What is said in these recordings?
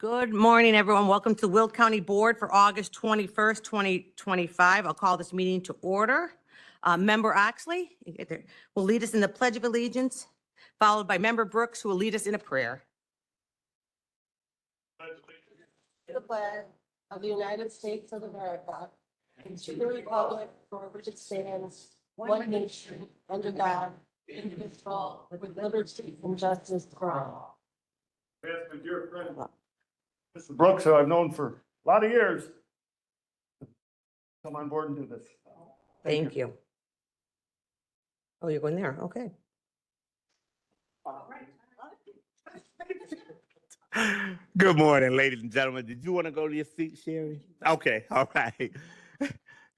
Good morning, everyone. Welcome to Will County Board for August 21st, 2025. I'll call this meeting to order. Member Oxley will lead us in the Pledge of Allegiance, followed by Member Brooks, who will lead us in a prayer. To the flag of the United States of America and to the republic for which it stands, one nation, under God, indivisible, with liberty and justice for all. Yes, my dear friend, Mr. Brooks, who I've known for a lot of years, come on board and do this. Thank you. Oh, you're going there. Okay. Good morning, ladies and gentlemen. Did you want to go to your seat, Sherry? Okay, all right.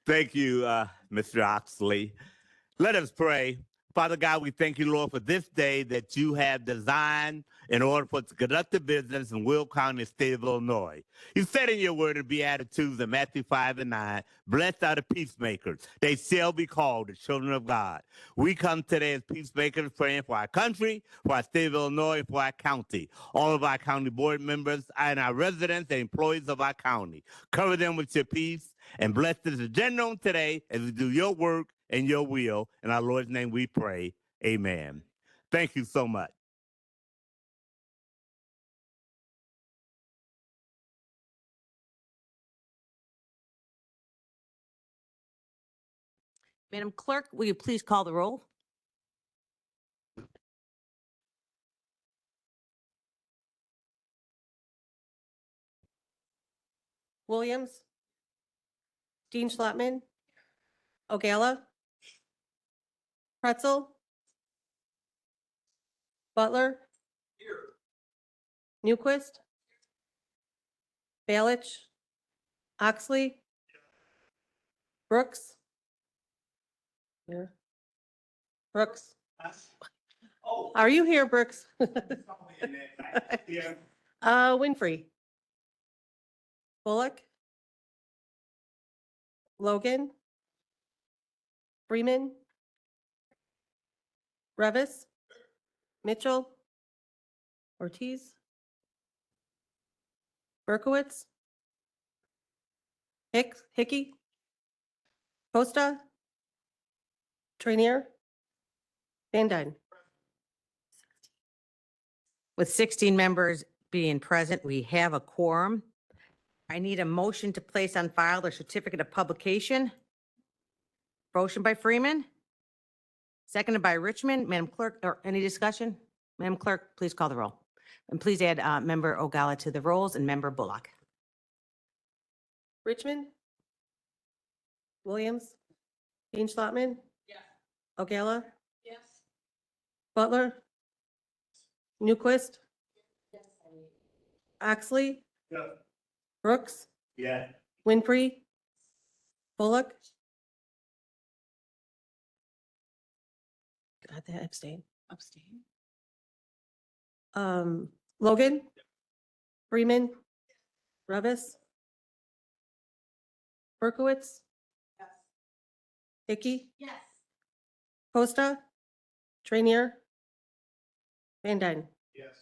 Thank you, Mr. Oxley. Let us pray. Father God, we thank you, Lord, for this day that you have designed in order for us to conduct the business in Will County, the state of Illinois. You said in your word in Beatitudes in Matthew 5:9, blessed are the peacemakers. They shall be called the children of God. We come today as peacemakers praying for our country, for our state of Illinois, and for our county. All of our county board members and our residents and employees of our county. Cover them with your peace and bless this agenda on today as we do your work and your will. In our Lord's name we pray. Amen. Thank you so much. Madam Clerk, will you please call the roll? Williams, Dean Schlottman, Ogala, Pretzel, Butler, Newquist, Balich, Oxley, Brooks. Here. Brooks. Are you here, Brooks? Winfrey. Bullock. Logan. Freeman. Revis. Mitchell. Ortiz. Berkowitz. Hickey. Costa. Trainier. Van Dyne. With 16 members being present, we have a quorum. I need a motion to place on file the certificate of publication. Motion by Freeman. Seconded by Richmond. Madam Clerk, or any discussion? Madam Clerk, please call the roll. And please add Member Ogala to the rolls and Member Bullock. Richmond. Williams. Dean Schlottman. Yes. Ogala. Yes. Butler. Newquist. Yes. Oxley. Yeah. Brooks. Yeah. Winfrey. Bullock. Got that, abstain. Logan. Freeman. Revis. Berkowitz. Yes. Hickey. Yes. Costa. Trainier. Van Dyne. Yes.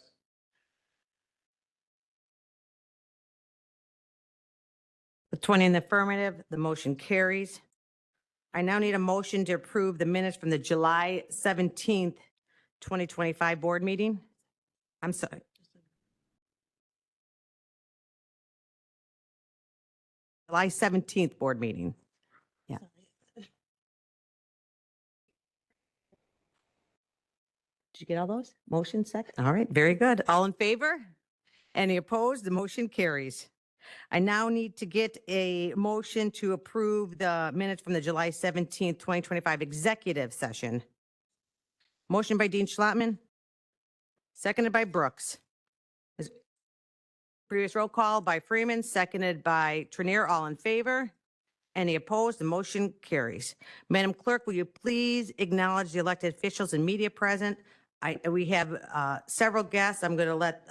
With 20 in the affirmative, the motion carries. I now need a motion to approve the minutes from the July 17th, 2025 board meeting. I'm sorry. July 17th board meeting. Yeah. Did you get all those? Motion second? All right, very good. All in favor? Any opposed? The motion carries. I now need to get a motion to approve the minutes from the July 17th, 2025 executive session. Motion by Dean Schlottman, seconded by Brooks. Previous roll call by Freeman, seconded by Trainier. All in favor? Any opposed? The motion carries. Madam Clerk, will you please acknowledge the elected officials and media present? We have several guests. I'm going to let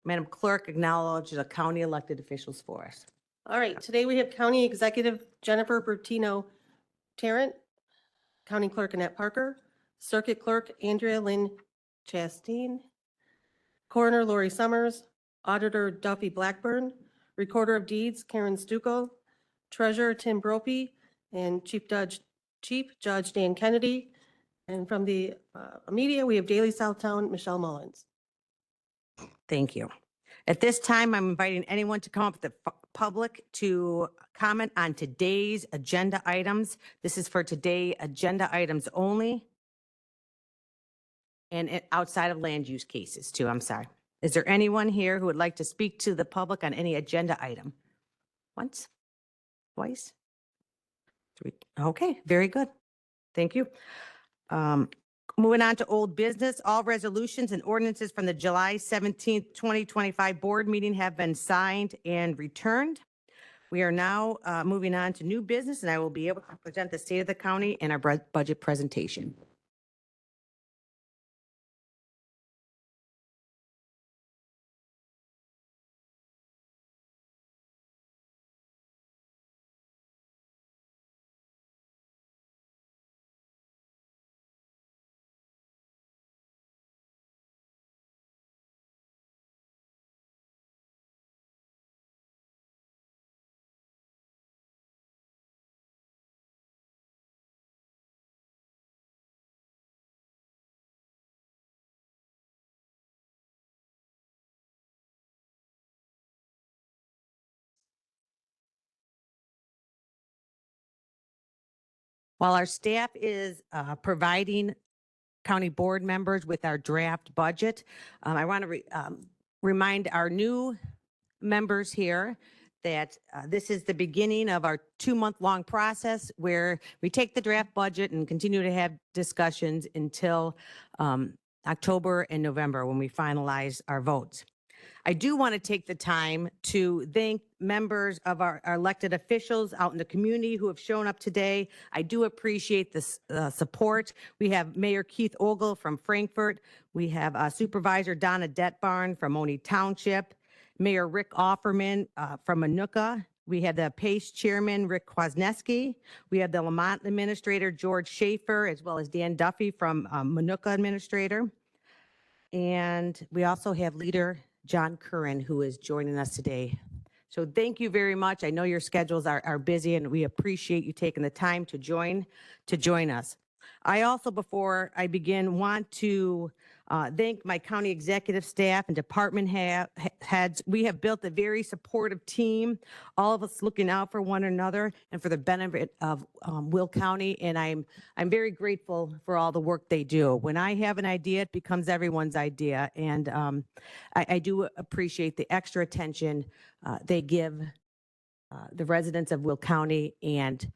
Madam Clerk acknowledge the county elected officials for us. All right, today we have County Executive Jennifer Bertino Tarrant, County Clerk Annette Parker, Circuit Clerk Andrea Lynn Chastain, Coroner Lori Summers, Auditor Duffy Blackburn, Recorder of Deeds Karen Stucco, Treasurer Tim Brophy, and Chief Judge Dan Kennedy. And from the media, we have Daily Southtown, Michelle Mullins. Thank you. At this time, I'm inviting anyone to come up with the public to comment on today's agenda items. This is for today agenda items only. And outside of land use cases too, I'm sorry. Is there anyone here who would like to speak to the public on any agenda item? Once? Twice? Three? Okay, very good. Thank you. Moving on to old business, all resolutions and ordinances from the July 17th, 2025 board meeting have been signed and returned. We are now moving on to new business, and I will be able to present the state of the county and our budget presentation. While our staff is providing county board members with our draft budget, I want to remind our new members here that this is the beginning of our 2-month-long process where we take the draft budget and continue to have discussions until October and November when we finalize our votes. I do want to take the time to thank members of our elected officials out in the community who have shown up today. I do appreciate this support. We have Mayor Keith Ogle from Frankfort. We have Supervisor Donna Detbarn from Oney Township, Mayor Rick Offerman from Manuka. We have the PACE Chairman, Rick Kwasniewski. We have the Lamont Administrator, George Schaefer, as well as Dan Duffy from Manuka Administrator. And we also have Leader John Curran, who is joining us today. So thank you very much. I know your schedules are busy, and we appreciate you taking the time to join us. I also, before I begin, want to thank my county executive staff and department heads. We have built a very supportive team, all of us looking out for one another and for the benefit of Will County. And I'm very grateful for all the work they do. When I have an idea, it becomes everyone's idea. And I do appreciate the extra attention they give the residents of Will County and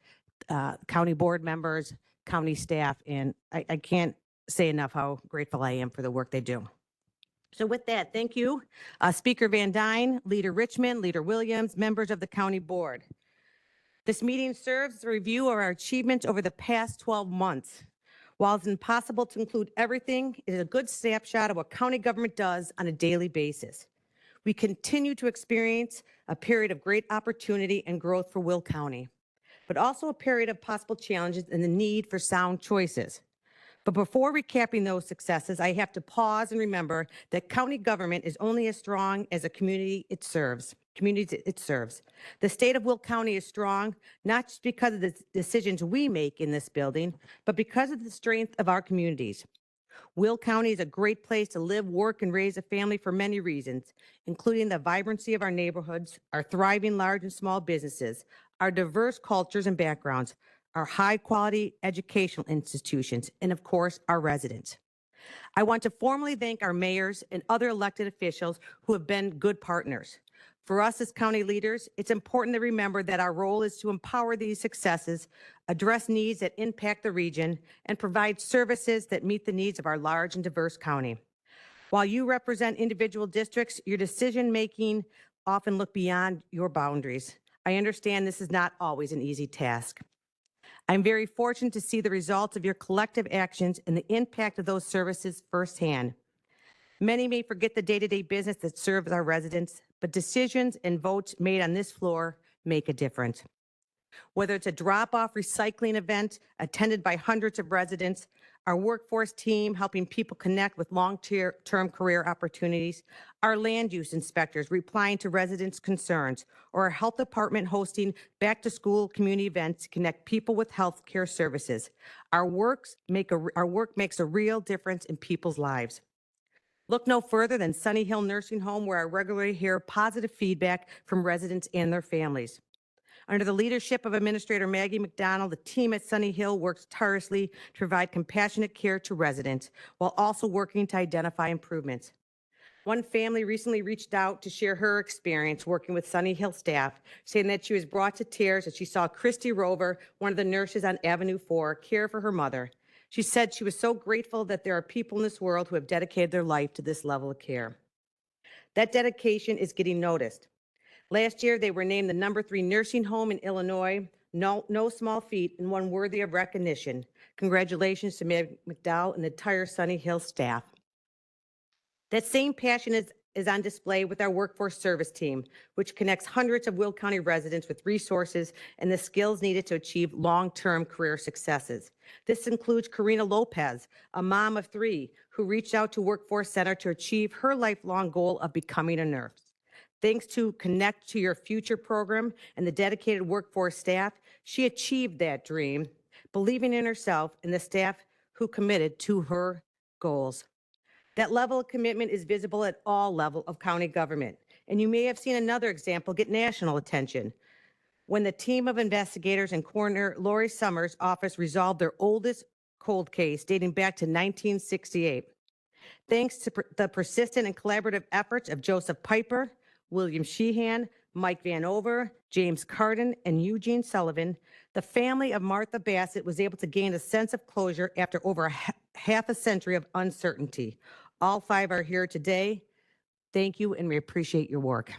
county board members, county staff. And I can't say enough how grateful I am for the work they do. So with that, thank you. Speaker Van Dyne, Leader Richmond, Leader Williams, members of the county board. This meeting serves as a review of our achievements over the past 12 months. While it's impossible to include everything, it is a good snapshot of what county government does on a daily basis. We continue to experience a period of great opportunity and growth for Will County, but also a period of possible challenges and the need for sound choices. But before recapping those successes, I have to pause and remember that county government is only as strong as a communities it serves. The state of Will County is strong, not just because of the decisions we make in this building, but because of the strength of our communities. Will County is a great place to live, work, and raise a family for many reasons, including the vibrancy of our neighborhoods, our thriving large and small businesses, our diverse cultures and backgrounds, our high-quality educational institutions, and of course, our residents. I want to formally thank our mayors and other elected officials who have been good partners. For us as county leaders, it's important to remember that our role is to empower these successes, address needs that impact the region, and provide services that meet the needs of our large and diverse county. While you represent individual districts, your decision-making often look beyond your boundaries. I understand this is not always an easy task. I'm very fortunate to see the results of your collective actions and the impact of those services firsthand. Many may forget the day-to-day business that serves our residents, but decisions and votes made on this floor make a difference. Whether it's a drop-off recycling event attended by hundreds of residents, our workforce team helping people connect with long-term career opportunities, our land use inspectors replying to residents' concerns, or our health department hosting back-to-school community events to connect people with health care services. Our work makes a real difference in people's lives. Look no further than Sunny Hill Nursing Home, where I regularly hear positive feedback from residents and their families. Under the leadership of Administrator Maggie McDonald, the team at Sunny Hill works tirelessly to provide compassionate care to residents while also working to identify improvements. One family recently reached out to share her experience working with Sunny Hill staff, saying that she was brought to tears as she saw Christy Rover, one of the nurses on Avenue 4, care for her mother. She said she was so grateful that there are people in this world who have dedicated their life to this level of care. That dedication is getting noticed. Last year, they were named the #3 nursing home in Illinois. No small feat and one worthy of recognition. Congratulations to Meg McDowell and the entire Sunny Hill staff. That same passion is on display with our workforce service team, which connects hundreds of Will County residents with resources and the skills needed to achieve long-term career successes. This includes Karina Lopez, a mom of 3, who reached out to Workforce Center to achieve her lifelong goal of becoming a nurse. Thanks to Connect to Your Future program and the dedicated workforce staff, she achieved that dream, believing in herself and the staff who committed to her goals. That level of commitment is visible at all levels of county government. And you may have seen another example get national attention when the team of investigators in Coroner Lori Summers' office resolved their oldest cold case dating back to 1968. Thanks to the persistent and collaborative efforts of Joseph Piper, William Sheehan, Mike Van Over, James Carden, and Eugene Sullivan, the family of Martha Bassett was able to gain a sense of closure after over half a century of uncertainty. All 5 are here today. Thank you, and we appreciate your work.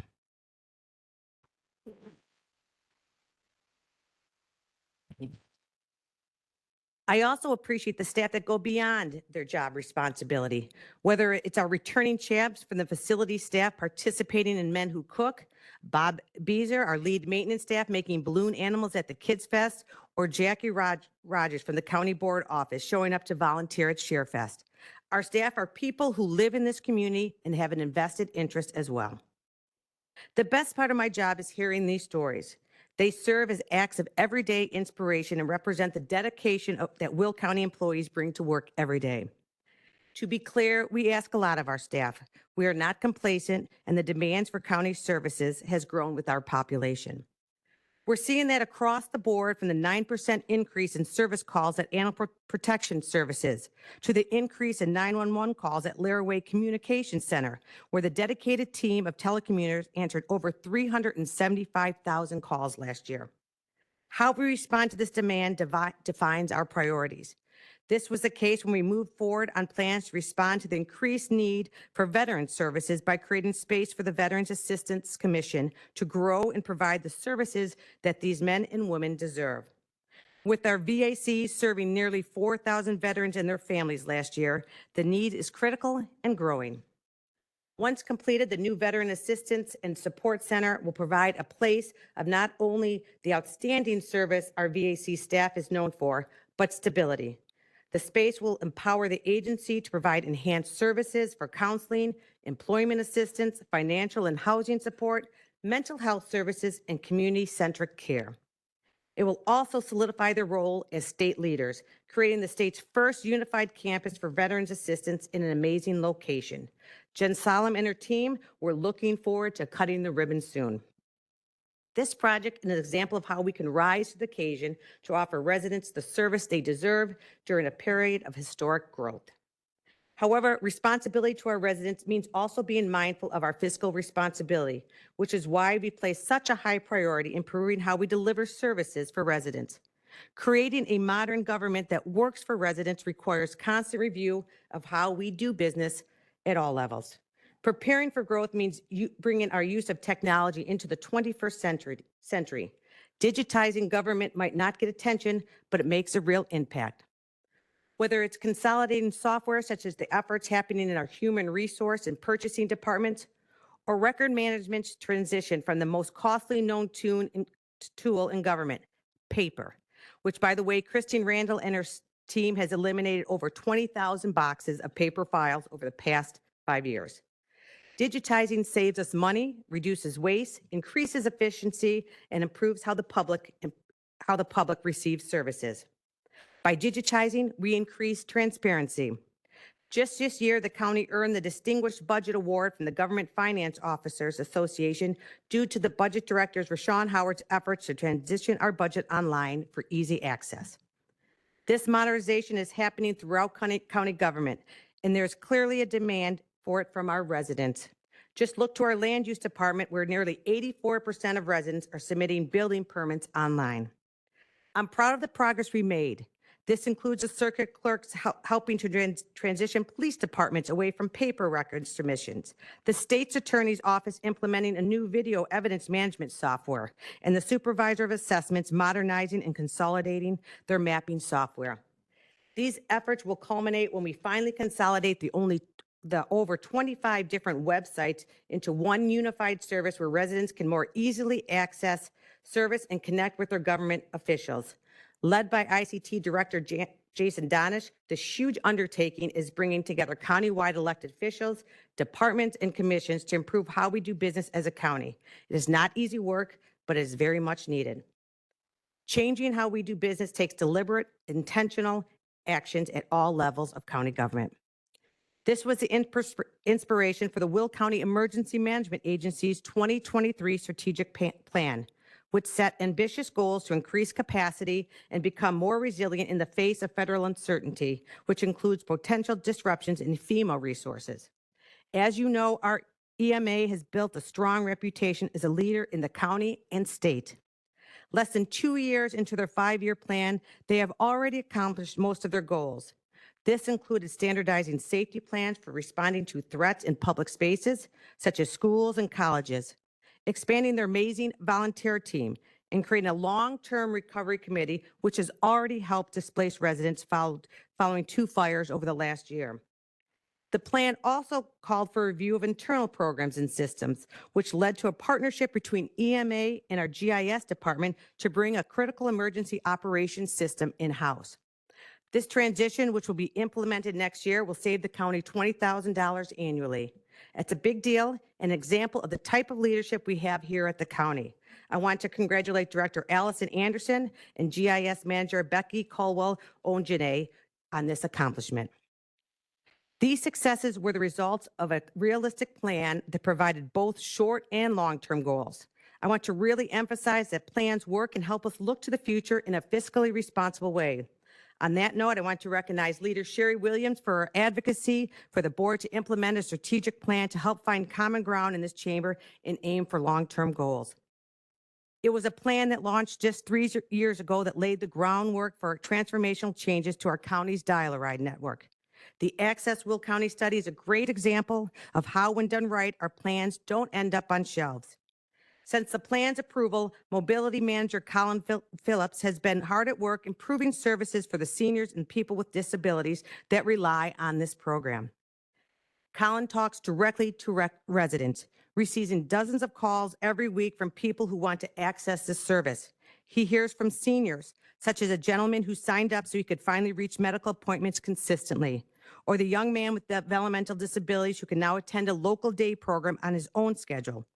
I also appreciate the staff that go beyond their job responsibility, whether it's our returning champs from the facility staff participating in Men Who Cook, Bob Beezer, our lead maintenance staff making balloon animals at the Kids Fest, or Jackie Rogers from the County Board office showing up to volunteer at ShareFest. Our staff are people who live in this community and have an invested interest as well. The best part of my job is hearing these stories. They serve as acts of everyday inspiration and represent the dedication that Will County employees bring to work every day. To be clear, we ask a lot of our staff. We are not complacent, and the demands for county services has grown with our population. We're seeing that across the board, from the 9% increase in service calls at Animal Protection Services to the increase in 911 calls at Laraway Communication Center, where the dedicated team of telecommuters answered over 375,000 calls last year. How we respond to this demand defines our priorities. This was the case when we moved forward on plans to respond to the increased need for veteran services by creating space for the Veterans Assistance Commission to grow and provide the services that these men and women deserve. With our VACs serving nearly 4,000 veterans and their families last year, the need is critical and growing. Once completed, the new Veteran Assistance and Support Center will provide a place of not only the outstanding service our VAC staff is known for, but stability. The space will empower the agency to provide enhanced services for counseling, employment assistance, financial and housing support, mental health services, and community-centric care. It will also solidify their role as state leaders, creating the state's first unified campus for veterans assistance in an amazing location. Jen Solomon and her team, we're looking forward to cutting the ribbon soon. This project is an example of how we can rise to the occasion to offer residents the service they deserve during a period of historic growth. However, responsibility to our residents means also being mindful of our fiscal responsibility, which is why we place such a high priority in improving how we deliver services for residents. Creating a modern government that works for residents requires constant review of how we do business at all levels. Preparing for growth means bringing our use of technology into the 21st century. Digitizing government might not get attention, but it makes a real impact. Whether it's consolidating software, such as the efforts happening in our human resource and purchasing departments, or record management's transition from the most costly known tool in government, paper, which, by the way, Christine Randall and her team has eliminated over 20,000 boxes of paper files over the past 5 years. Digitizing saves us money, reduces waste, increases efficiency, and improves how the public receives services. By digitizing, we increase transparency. Just this year, the county earned the Distinguished Budget Award from the Government Finance Officers Association due to the budget director's Rashawn Howard's efforts to transition our budget online for easy access. This modernization is happening throughout county government, and there's clearly a demand for it from our residents. Just look to our land use department, where nearly 84% of residents are submitting building permits online. I'm proud of the progress we made. This includes the circuit clerks helping to transition police departments away from paper record submissions, the state's attorney's office implementing a new video evidence management software, and the supervisor of assessments modernizing and consolidating their mapping software. These efforts will culminate when we finally consolidate the over 25 different websites into one unified service where residents can more easily access service and connect with their government officials. Led by ICT Director Jason Donish, this huge undertaking is bringing together countywide elected officials, departments, and commissions to improve how we do business as a county. It is not easy work, but it is very much needed. Changing how we do business takes deliberate, intentional actions at all levels of county government. This was the inspiration for the Will County Emergency Management Agency's 2023 strategic plan, which set ambitious goals to increase capacity and become more resilient in the face of federal uncertainty, which includes potential disruptions in FEMA resources. As you know, our EMA has built a strong reputation as a leader in the county and state. Less than 2 years into their 5-year plan, they have already accomplished most of their goals. This included standardizing safety plans for responding to threats in public spaces, such as schools and colleges, expanding their amazing volunteer team, and creating a long-term recovery committee, which has already helped displace residents following 2 fires over the last year. The plan also called for a review of internal programs and systems, which led to a partnership between EMA and our GIS department to bring a critical emergency operations system in-house. This transition, which will be implemented next year, will save the county $20,000 annually. It's a big deal, an example of the type of leadership we have here at the county. I want to congratulate Director Allison Anderson and GIS Manager Becky Colwell-Onjane on this accomplishment. These successes were the results of a realistic plan that provided both short and long-term goals. I want to really emphasize that plans work and help us look to the future in a fiscally responsible way. On that note, I want to recognize Leader Sherry Williams for her advocacy for the board to implement a strategic plan to help find common ground in this chamber and aim for long-term goals. It was a plan that launched just 3 years ago that laid the groundwork for transformational changes to our county's dial-a-ride network. The Access Will County study is a great example of how, when done right, our plans don't end up on shelves. Since the plan's approval, Mobility Manager Colin Phillips has been hard at work improving services for the seniors and people with disabilities that rely on this program. Colin talks directly to residents, receiving dozens of calls every week from people who want to access this service. He hears from seniors, such as a gentleman who signed up so he could finally reach medical appointments consistently, or the young man with developmental disabilities who can now attend a local day program on his own schedule,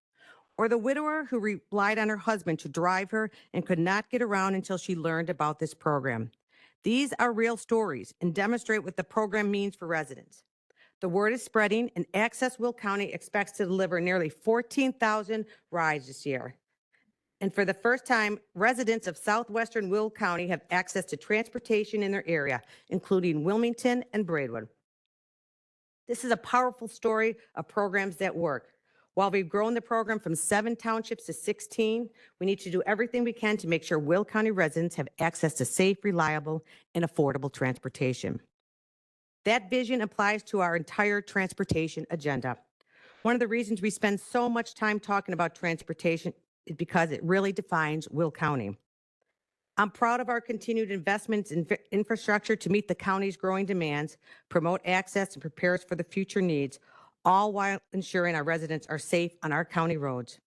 or the widower who relied on her husband to drive her and could not get around until she learned about this program. These are real stories and demonstrate what the program means for residents. The word is spreading, and Access Will County expects to deliver nearly 14,000 rides this year. And for the first time, residents of southwestern Will County have access to transportation in their area, including Wilmington and Braidwood. This is a powerful story of programs that work. While we've grown the program from 7 townships to 16, we need to do everything we can to make sure Will County residents have access to safe, reliable, and affordable transportation. That vision applies to our entire transportation agenda. One of the reasons we spend so much time talking about transportation is because it really defines Will County. I'm proud of our continued investments in infrastructure to meet the county's growing demands, promote access, and prepare us for the future needs, all while ensuring our residents are safe on our county roads.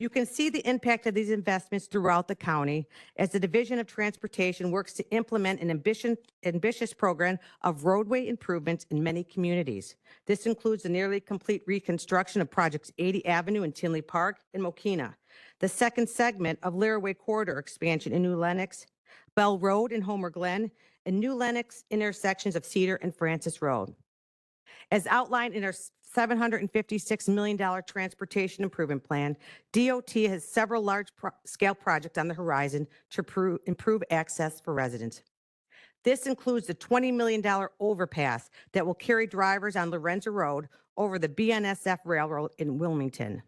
You can see the impact of these investments throughout the county as the Division of Transportation works to implement an ambitious program of roadway improvements in many communities. This includes the nearly complete reconstruction of Projects 80 Avenue in Tinley Park and Mokina, the second segment of Laraway Corridor expansion in New Lenox, Bell Road in Homer Glen, and New Lenox intersections of Cedar and Francis Road. As outlined in our $756 million transportation improvement plan, DOT has several large-scale projects on the horizon to improve access for residents. This includes the $20 million overpass that will carry drivers on Lorenzo Road over the BNSF Railroad in Wilmington.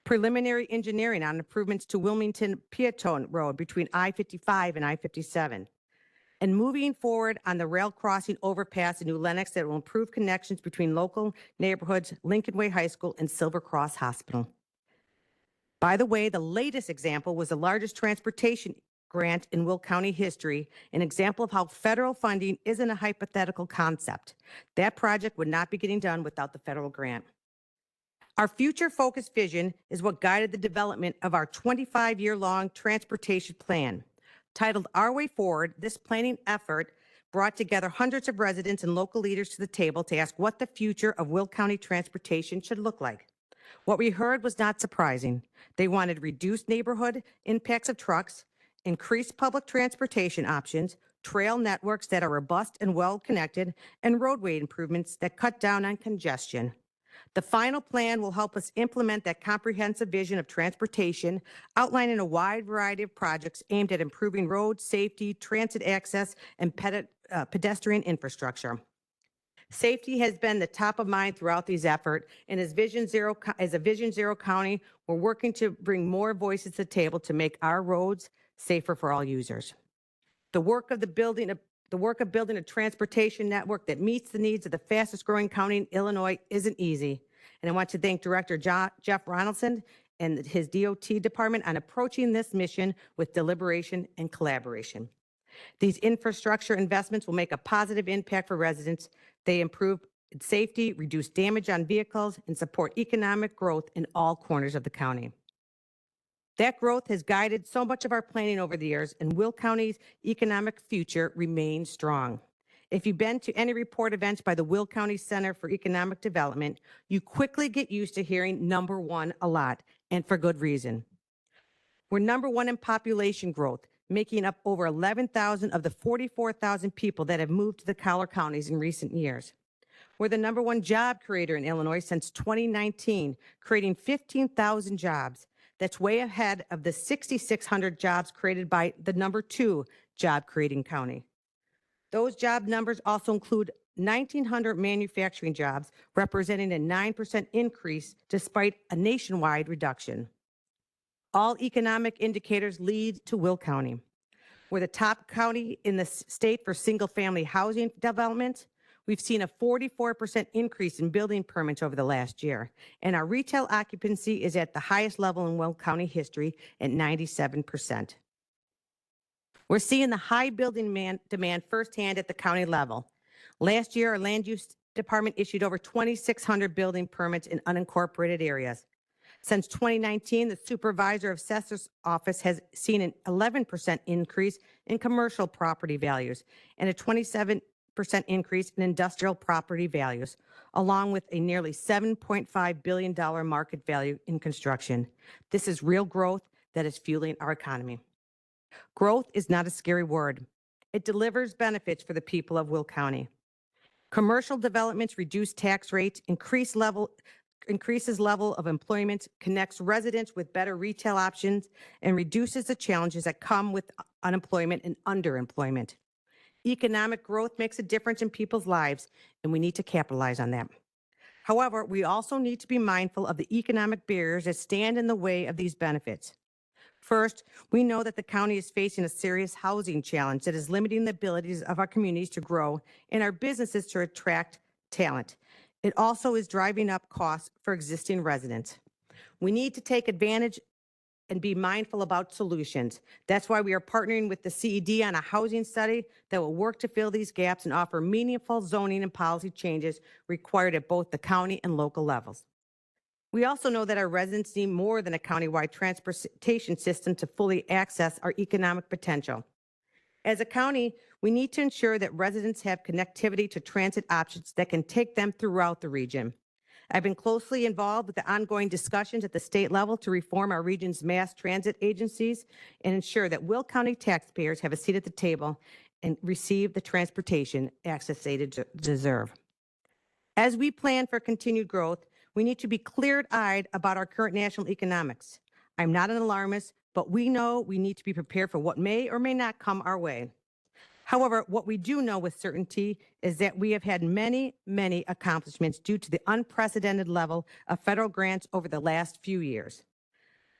Preliminary engineering on improvements to Wilmington Peatone Road between I-55 and I-57. And moving forward on the rail crossing overpass in New Lenox that will improve connections between local neighborhoods, Lincoln Way High School and Silver Cross Hospital. By the way, the latest example was the largest transportation grant in Will County history, an example of how federal funding isn't a hypothetical concept. That project would not be getting done without the federal grant. Our future-focused vision is what guided the development of our 25-year-long transportation plan. Titled Our Way Forward, this planning effort brought together hundreds of residents and local leaders to the table to ask what the future of Will County transportation should look like. What we heard was not surprising. They wanted reduced neighborhood impacts of trucks, increased public transportation options, trail networks that are robust and well-connected, and roadway improvements that cut down on congestion. The final plan will help us implement that comprehensive vision of transportation, outlining a wide variety of projects aimed at improving road safety, transit access, and pedestrian infrastructure. Safety has been the top of mind throughout these efforts, and as a Vision Zero County, we're working to bring more voices to the table to make our roads safer for all users. The work of building a transportation network that meets the needs of the fastest growing county in Illinois isn't easy. And I want to thank Director Jeff Ronaldson and his DOT department on approaching this mission with deliberation and collaboration. These infrastructure investments will make a positive impact for residents. They improve safety, reduce damage on vehicles, and support economic growth in all corners of the county. That growth has guided so much of our planning over the years, and Will County's economic future remains strong. If you've been to any report events by the Will County Center for Economic Development, you quickly get used to hearing number one a lot, and for good reason. We're number one in population growth, making up over 11,000 of the 44,000 people that have moved to the collar counties in recent years. We're the number one job creator in Illinois since 2019, creating 15,000 jobs. That's way ahead of the 6,600 jobs created by the number two job creating county. Those job numbers also include 1,900 manufacturing jobs, representing a 9% increase despite a nationwide reduction. All economic indicators lead to Will County. We're the top county in the state for single-family housing development. We've seen a 44% increase in building permits over the last year, and our retail occupancy is at the highest level in Will County history at 97%. We're seeing the high building demand firsthand at the county level. Last year, our land use department issued over 2,600 building permits in unincorporated areas. Since 2019, the Supervisor of Assessor's Office has seen an 11% increase in commercial property values and a 27% increase in industrial property values, along with a nearly $7.5 billion market value in construction. This is real growth that is fueling our economy. Growth is not a scary word. It delivers benefits for the people of Will County. Commercial developments reduce tax rates, increases level of employment, connects residents with better retail options, and reduces the challenges that come with unemployment and underemployment. Economic growth makes a difference in people's lives, and we need to capitalize on that. However, we also need to be mindful of the economic barriers that stand in the way of these benefits. First, we know that the county is facing a serious housing challenge that is limiting the abilities of our communities to grow and our businesses to attract talent. It also is driving up costs for existing residents. We need to take advantage and be mindful about solutions. That's why we are partnering with the CED on a housing study that will work to fill these gaps and offer meaningful zoning and policy changes required at both the county and local levels. We also know that our residents need more than a countywide transportation system to fully access our economic potential. As a county, we need to ensure that residents have connectivity to transit options that can take them throughout the region. I've been closely involved with the ongoing discussions at the state level to reform our region's mass transit agencies and ensure that Will County taxpayers have a seat at the table and receive the transportation access they deserve. As we plan for continued growth, we need to be clear-eyed about our current national economics. I'm not an alarmist, but we know we need to be prepared for what may or may not come our way. However, what we do know with certainty is that we have had many, many accomplishments due to the unprecedented level of federal grants over the last few years.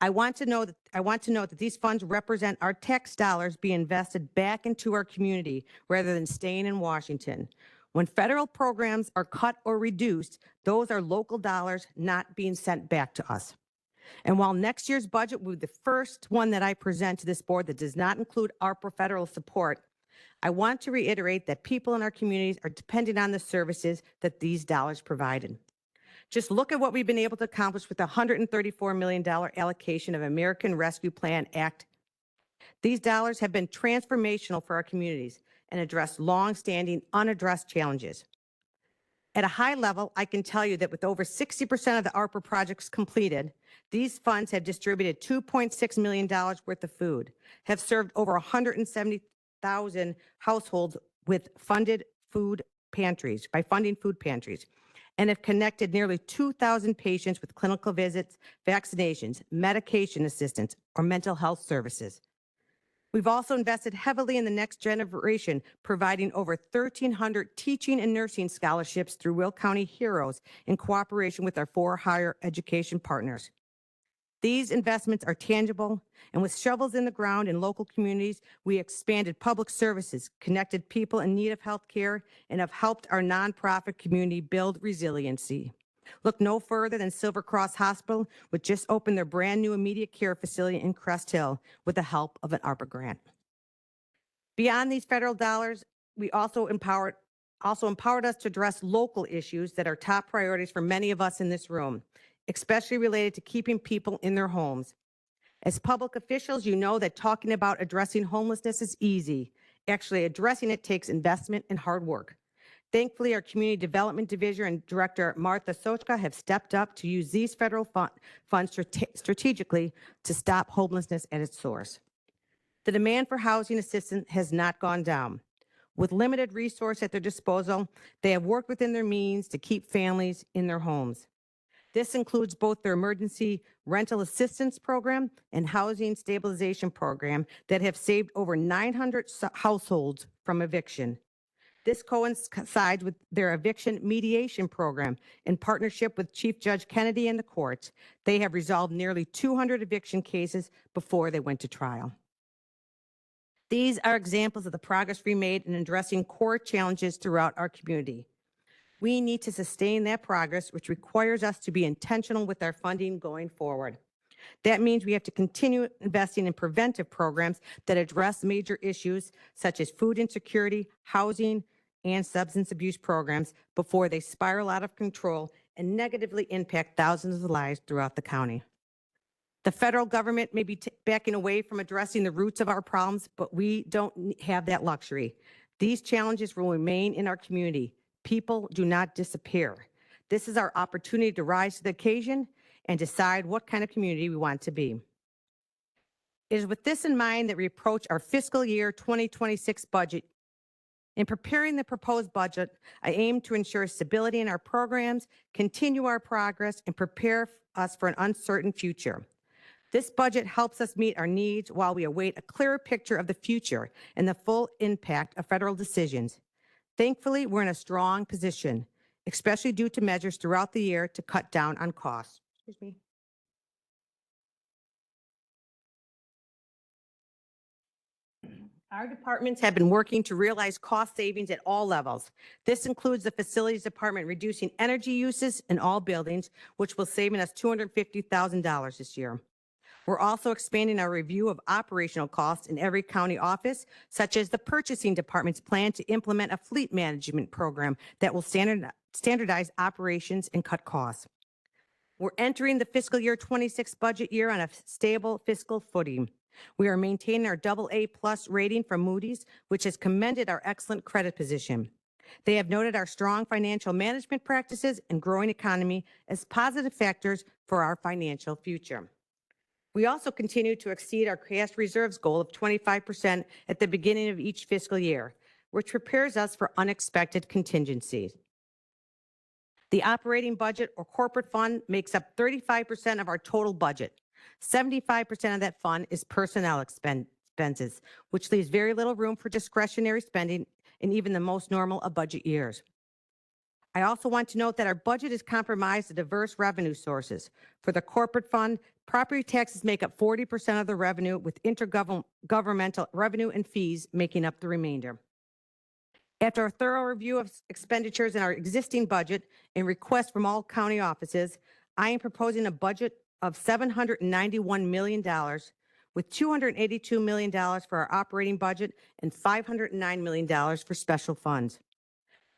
I want to note that these funds represent our tax dollars being invested back into our community rather than staying in Washington. When federal programs are cut or reduced, those are local dollars not being sent back to us. And while next year's budget will be the first one that I present to this board that does not include ARPA federal support, I want to reiterate that people in our communities are dependent on the services that these dollars provided. Just look at what we've been able to accomplish with the $134 million allocation of American Rescue Plan Act. These dollars have been transformational for our communities and address long-standing unaddressed challenges. At a high level, I can tell you that with over 60% of the ARPA projects completed, these funds have distributed $2.6 million worth of food, have served over 170,000 households with funding food pantries, and have connected nearly 2,000 patients with clinical visits, vaccinations, medication assistance, or mental health services. We've also invested heavily in the next generation, providing over 1,300 teaching and nursing scholarships through Will County Heroes in cooperation with our 4 higher education partners. These investments are tangible, and with shovels in the ground in local communities, we expanded public services, connected people in need of health care, and have helped our nonprofit community build resiliency. Look no further than Silver Cross Hospital, which just opened their brand new immediate care facility in Crest Hill with the help of an ARPA grant. Beyond these federal dollars, we also empowered us to address local issues that are top priorities for many of us in this room, especially related to keeping people in their homes. As public officials, you know that talking about addressing homelessness is easy. Actually, addressing it takes investment and hard work. Thankfully, our Community Development Division and Director Martha Sochka have stepped up to use these federal funds strategically to stop homelessness at its source. The demand for housing assistance has not gone down. With limited resource at their disposal, they have worked within their means to keep families in their homes. This includes both their emergency rental assistance program and housing stabilization program that have saved over 900 households from eviction. This coincides with their eviction mediation program. In partnership with Chief Judge Kennedy and the courts, they have resolved nearly 200 eviction cases before they went to trial. These are examples of the progress we made in addressing core challenges throughout our community. We need to sustain that progress, which requires us to be intentional with our funding going forward. That means we have to continue investing in preventive programs that address major issues such as food insecurity, housing, and substance abuse programs before they spiral out of control and negatively impact thousands of lives throughout the county. The federal government may be backing away from addressing the roots of our problems, but we don't have that luxury. These challenges will remain in our community. People do not disappear. This is our opportunity to rise to the occasion and decide what kind of community we want to be. It is with this in mind that we approach our fiscal year 2026 budget. In preparing the proposed budget, I aim to ensure stability in our programs, continue our progress, and prepare us for an uncertain future. This budget helps us meet our needs while we await a clearer picture of the future and the full impact of federal decisions. Thankfully, we're in a strong position, especially due to measures throughout the year to cut down on costs. Excuse me. Our departments have been working to realize cost savings at all levels. This includes the Facilities Department reducing energy uses in all buildings, which will save us $250,000 this year. We're also expanding our review of operational costs in every county office, such as the Purchasing Department's plan to implement a fleet management program that will standardize operations and cut costs. We're entering the fiscal year 26 budget year on a stable fiscal footing. We are maintaining our AA+ rating from Moody's, which has commended our excellent credit position. They have noted our strong financial management practices and growing economy as positive factors for our financial future. We also continue to exceed our cash reserves goal of 25% at the beginning of each fiscal year, which prepares us for unexpected contingencies. The operating budget or corporate fund makes up 35% of our total budget. 75% of that fund is personnel expenses, which leaves very little room for discretionary spending in even the most normal of budget years. I also want to note that our budget is comprised of diverse revenue sources. For the corporate fund, property taxes make up 40% of the revenue, with intergovernmental revenue and fees making up the remainder. After a thorough review of expenditures in our existing budget and requests from all county offices, I am proposing a budget of $791 million, with $282 million for our operating budget and $509 million for special funds.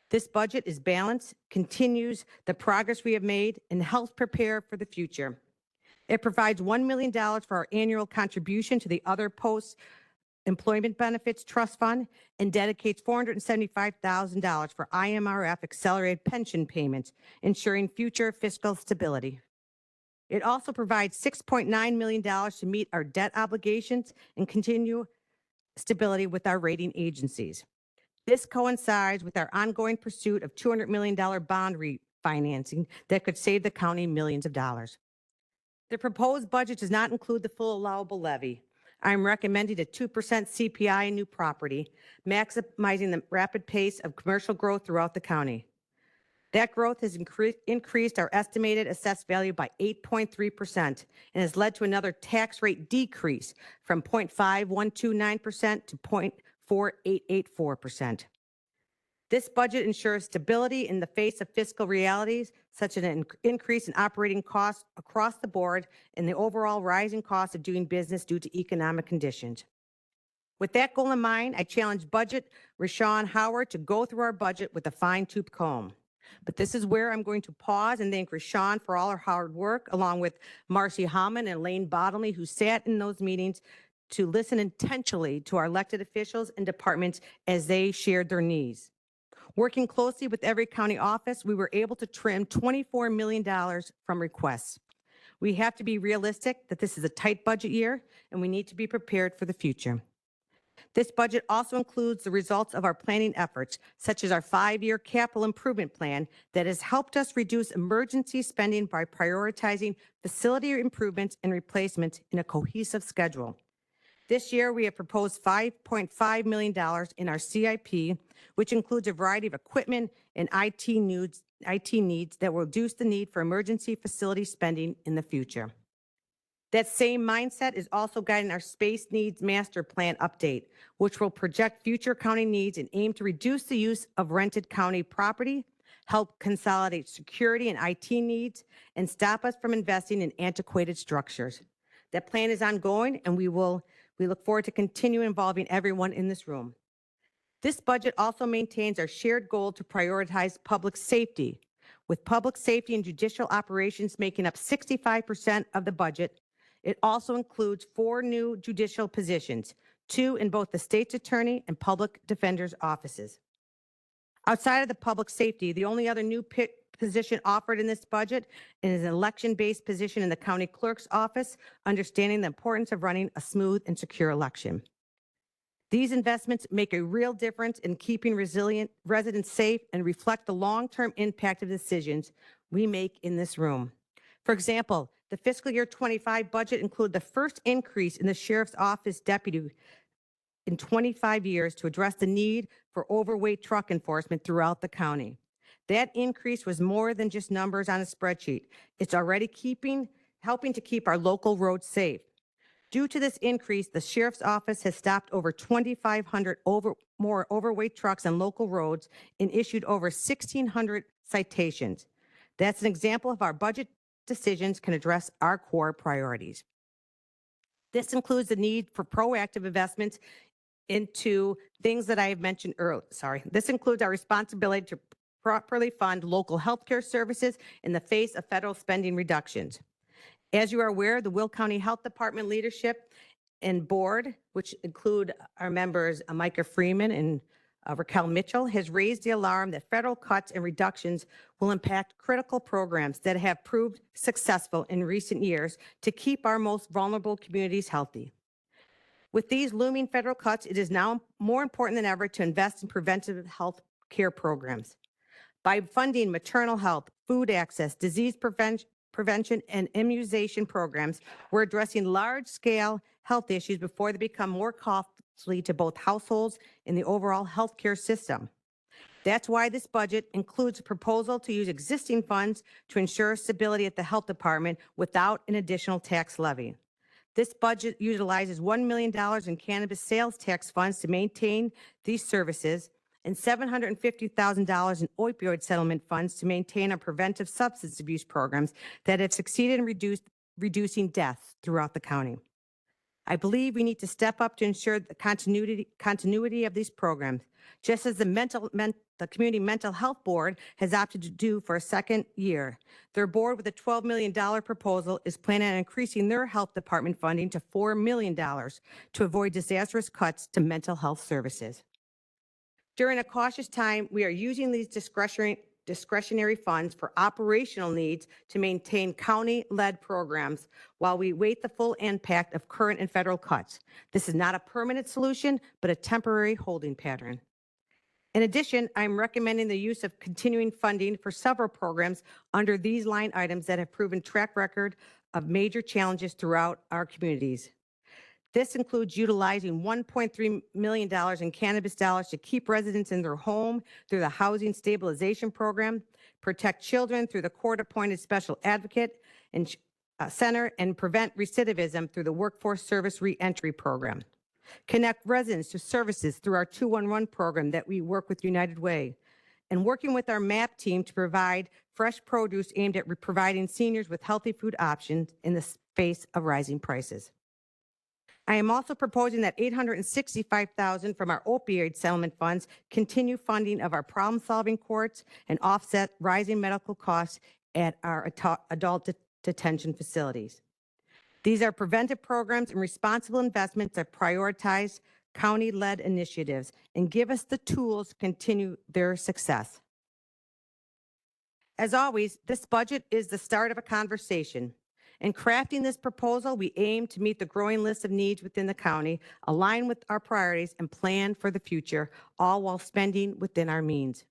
This budget is balanced, continues the progress we have made, and helps prepare for the future. It provides $1 million for our annual contribution to the Other Post-Employment Benefits Trust Fund and dedicates $475,000 for IMRF accelerated pension payments, ensuring future fiscal stability. It also provides $6.9 million to meet our debt obligations and continue stability with our rating agencies. This coincides with our ongoing pursuit of $200 million bond refinancing that could save the county millions of dollars. The proposed budget does not include the full allowable levy. I'm recommending a 2% CPI in new property, maximizing the rapid pace of commercial growth throughout the county. That growth has increased our estimated assessed value by 8.3% and has led to another tax rate decrease from 0.5129% to 0.4884%. This budget ensures stability in the face of fiscal realities, such as an increase in operating costs across the board and the overall rising cost of doing business due to economic conditions. With that goal in mind, I challenge Budget Rashawn Howard to go through our budget with a fine-tooth comb. But this is where I'm going to pause and thank Rashawn for all her hard work, along with Marcy Hallman and Lane Bottomley, who sat in those meetings to listen intentionally to our elected officials and departments as they shared their needs. Working closely with every county office, we were able to trim $24 million from requests. We have to be realistic that this is a tight budget year, and we need to be prepared for the future. This budget also includes the results of our planning efforts, such as our 5-year capital improvement plan that has helped us reduce emergency spending by prioritizing facility improvements and replacements in a cohesive schedule. This year, we have proposed $5.5 million in our CIP, which includes a variety of equipment and IT needs that will reduce the need for emergency facility spending in the future. That same mindset is also guiding our space needs master plan update, which will project future county needs and aim to reduce the use of rented county property, help consolidate security and IT needs, and stop us from investing in antiquated structures. That plan is ongoing, and we look forward to continue involving everyone in this room. This budget also maintains our shared goal to prioritize public safety, with public safety and judicial operations making up 65% of the budget. It also includes 4 new judicial positions, 2 in both the state's attorney and public defender's offices. Outside of the public safety, the only other new position offered in this budget is an election-based position in the county clerk's office, understanding the importance of running a smooth and secure election. These investments make a real difference in keeping resilient residents safe and reflect the long-term impact of decisions we make in this room. For example, the fiscal year 25 budget included the first increase in the sheriff's office deputy in 25 years to address the need for overweight truck enforcement throughout the county. That increase was more than just numbers on a spreadsheet. It's already helping to keep our local roads safe. Due to this increase, the sheriff's office has stopped over 2,500 more overweight trucks on local roads and issued over 1,600 citations. That's an example of our budget decisions can address our core priorities. This includes the need for proactive investments into things that I have mentioned earlier. This includes our responsibility to properly fund local healthcare services in the face of federal spending reductions. As you are aware, the Will County Health Department leadership and board, which include our members Micah Freeman and Raquel Mitchell, has raised the alarm that federal cuts and reductions will impact critical programs that have proved successful in recent years to keep our most vulnerable communities healthy. With these looming federal cuts, it is now more important than ever to invest in preventive health care programs. By funding maternal health, food access, disease prevention, and immunization programs, we're addressing large-scale health issues before they become more costly to both households and the overall healthcare system. That's why this budget includes a proposal to use existing funds to ensure stability at the health department without an additional tax levy. This budget utilizes $1 million in cannabis sales tax funds to maintain these services and $750,000 in opioid settlement funds to maintain our preventive substance abuse programs that have succeeded in reducing deaths throughout the county. I believe we need to step up to ensure the continuity of these programs, just as the Community Mental Health Board has opted to do for a second year. Their board, with a $12 million proposal, is planning on increasing their health department funding to $4 million to avoid disastrous cuts to mental health services. During a cautious time, we are using these discretionary funds for operational needs to maintain county-led programs while we wait the full impact of current and federal cuts. This is not a permanent solution, but a temporary holding pattern. In addition, I'm recommending the use of continuing funding for several programs under these line items that have proven track record of major challenges throughout our communities. This includes utilizing $1.3 million in cannabis dollars to keep residents in their home through the Housing Stabilization Program, protect children through the court-appointed special advocate and center, and prevent recidivism through the Workforce Service Reentry Program. Connect residents to services through our 211 program that we work with United Way, and working with our MAP team to provide fresh produce aimed at providing seniors with healthy food options in the face of rising prices. I am also proposing that $865,000 from our opioid settlement funds continue funding of our problem-solving courts and offset rising medical costs at our adult detention facilities. These are preventive programs and responsible investments that prioritize county-led initiatives and give us the tools to continue their success. As always, this budget is the start of a conversation. In crafting this proposal, we aim to meet the growing list of needs within the county, align with our priorities, and plan for the future, all while spending within our means.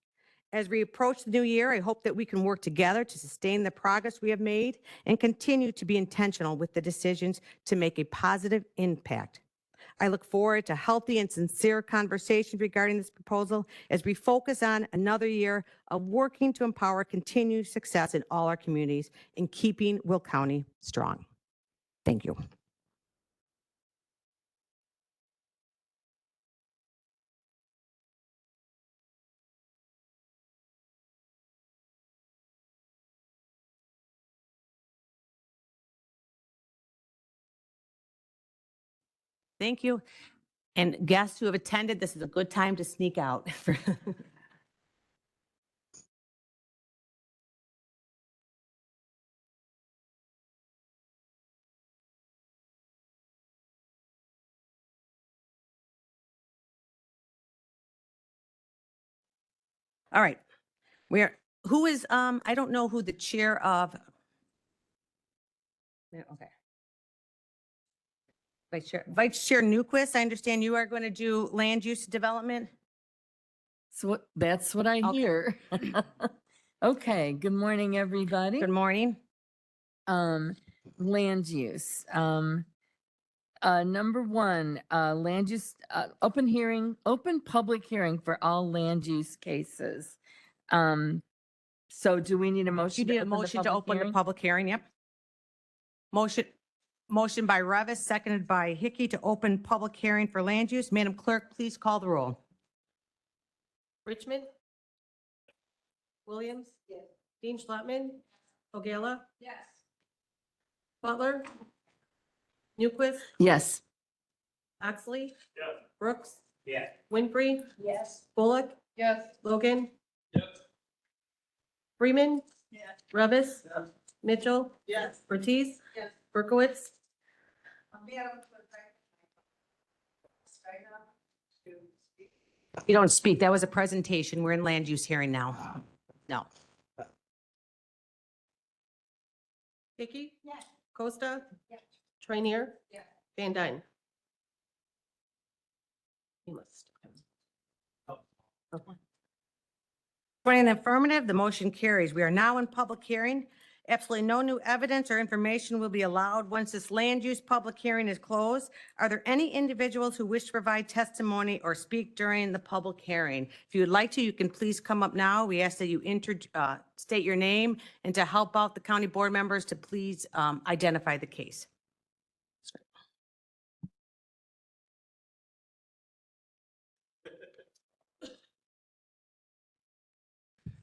As we approach the new year, I hope that we can work together to sustain the progress we have made and continue to be intentional with the decisions to make a positive impact. I look forward to healthy and sincere conversations regarding this proposal as we focus on another year of working to empower continued success in all our communities and keeping Will County strong. Thank you. Thank you. And guests who have attended, this is a good time to sneak out. All right. Who is, I don't know who the chair of. Yeah, okay. Vice Chair Newquist, I understand you are going to do land use development. So that's what I Okay. hear. Okay, good morning, everybody. Good morning. Land use. Number one, land use, open public hearing for all land use cases. So do we need a motion? You need a motion to open the public hearing, yep. Motion by Revis, seconded by Hickey to open public hearing for land use. Madam Clerk, please call the roll. Richmond. Williams. Yes. Dean Schlettman. Ogala. Yes. Butler. Newquist. Yes. Oxley. Yes. Brooks. Yes. Winfrey. Yes. Bullock. Yes. Logan. Yes. Freeman. Revis. Mitchell. Ortiz. Berkowitz. You don't speak. That was a presentation. We're in land use hearing now. No. Hickey. Costa. Trainier. Van Dyne. You must. In the affirmative, the motion carries. We are now in public hearing. Absolutely no new evidence or information will be allowed once this land use public hearing is closed. Are there any individuals who wish to provide testimony or speak during the public hearing? If you would like to, you can please come up now. We ask that you state your name and to help out the county board members to please identify the case.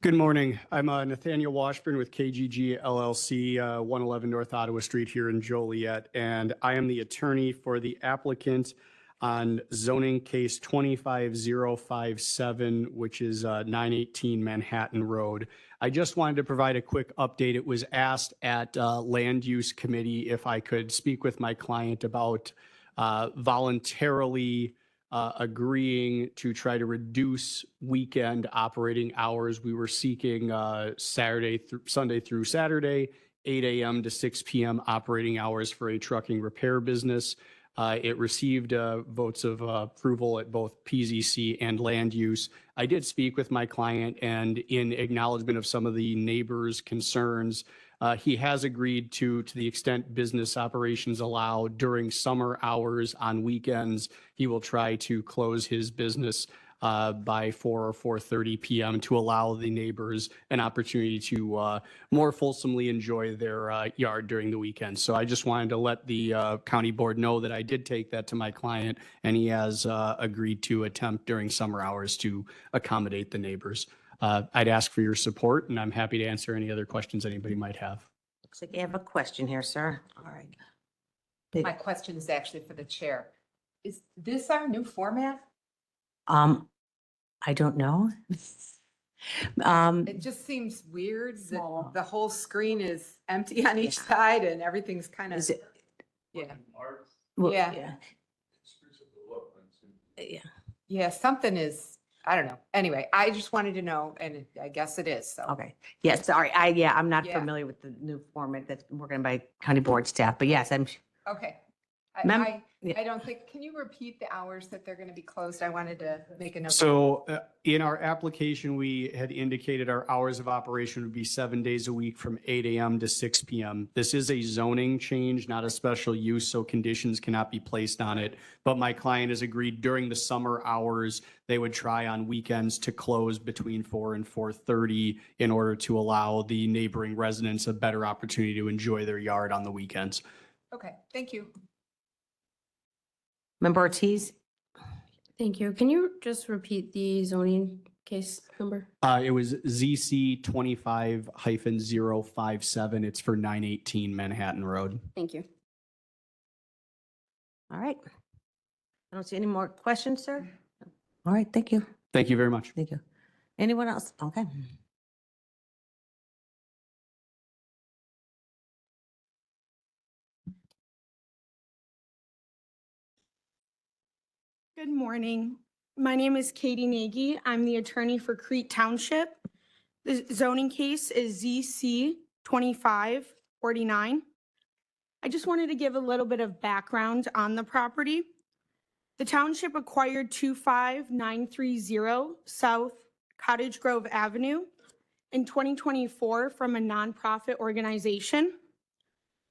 Good morning. I'm Nathaniel Washburn with KGG LLC, 111 North Ottawa Street here in Joliet, and I am the attorney for the applicant on zoning case 25057, which is 918 Manhattan Road. I just wanted to provide a quick update. It was asked at Land Use Committee if I could speak with my client about voluntarily agreeing to try to reduce weekend operating hours. We were seeking Sunday through Saturday, 8 a.m. to 6 p.m. operating hours for a trucking repair business. It received votes of approval at both PZC and land use. I did speak with my client, and in acknowledgement of some of the neighbors' concerns, he has agreed to the extent business operations allow during summer hours on weekends, he will try to close his business by 4 or 4:30 p.m. to allow the neighbors an opportunity to more fulsomely enjoy their yard during the weekend. So I just wanted to let the county board know that I did take that to my client, and he has agreed to attempt during summer hours to accommodate the neighbors. I'd ask for your support, and I'm happy to answer any other questions anybody might have. Looks like you have a question here, sir. All right. My question is actually for the chair. Is this our new format? I don't know. It just seems weird that the whole screen is empty on each side and everything's kind of, Is it? yeah, Well, Yeah. Yeah. yeah, something is, I don't know. Anyway, I just wanted to know, and I guess it is, so. Okay. Yes, sorry. I'm not Yeah. familiar with the new format that's working by county board staff, but yes, Okay. Mem- yeah. I don't think, can you repeat the hours that they're going to be closed? I wanted to make a note. So in our application, we had indicated our hours of operation would be 7 days a week from 8 a.m. to 6 p.m. This is a zoning change, not a special use, so conditions cannot be placed on it. But my client has agreed during the summer hours, they would try on weekends to close between 4 and 4:30 in order to allow the neighboring residents a better opportunity to enjoy their yard on the weekends. Okay, thank you. Member Ortiz? Thank you. Can you just repeat the zoning case number? It was ZC 25-057. It's for 918 Manhattan Road. Thank you. All right. I don't see any more questions, sir. All right, thank you. Thank you very much. Thank you. Anyone else? Okay. Good morning. My name is Katie Nagy. I'm the attorney for Crete Township. The zoning case is ZC 2549. I just wanted to give a little bit of background on the property. The township acquired 25930 South Cottage Grove Avenue in 2024 from a nonprofit organization.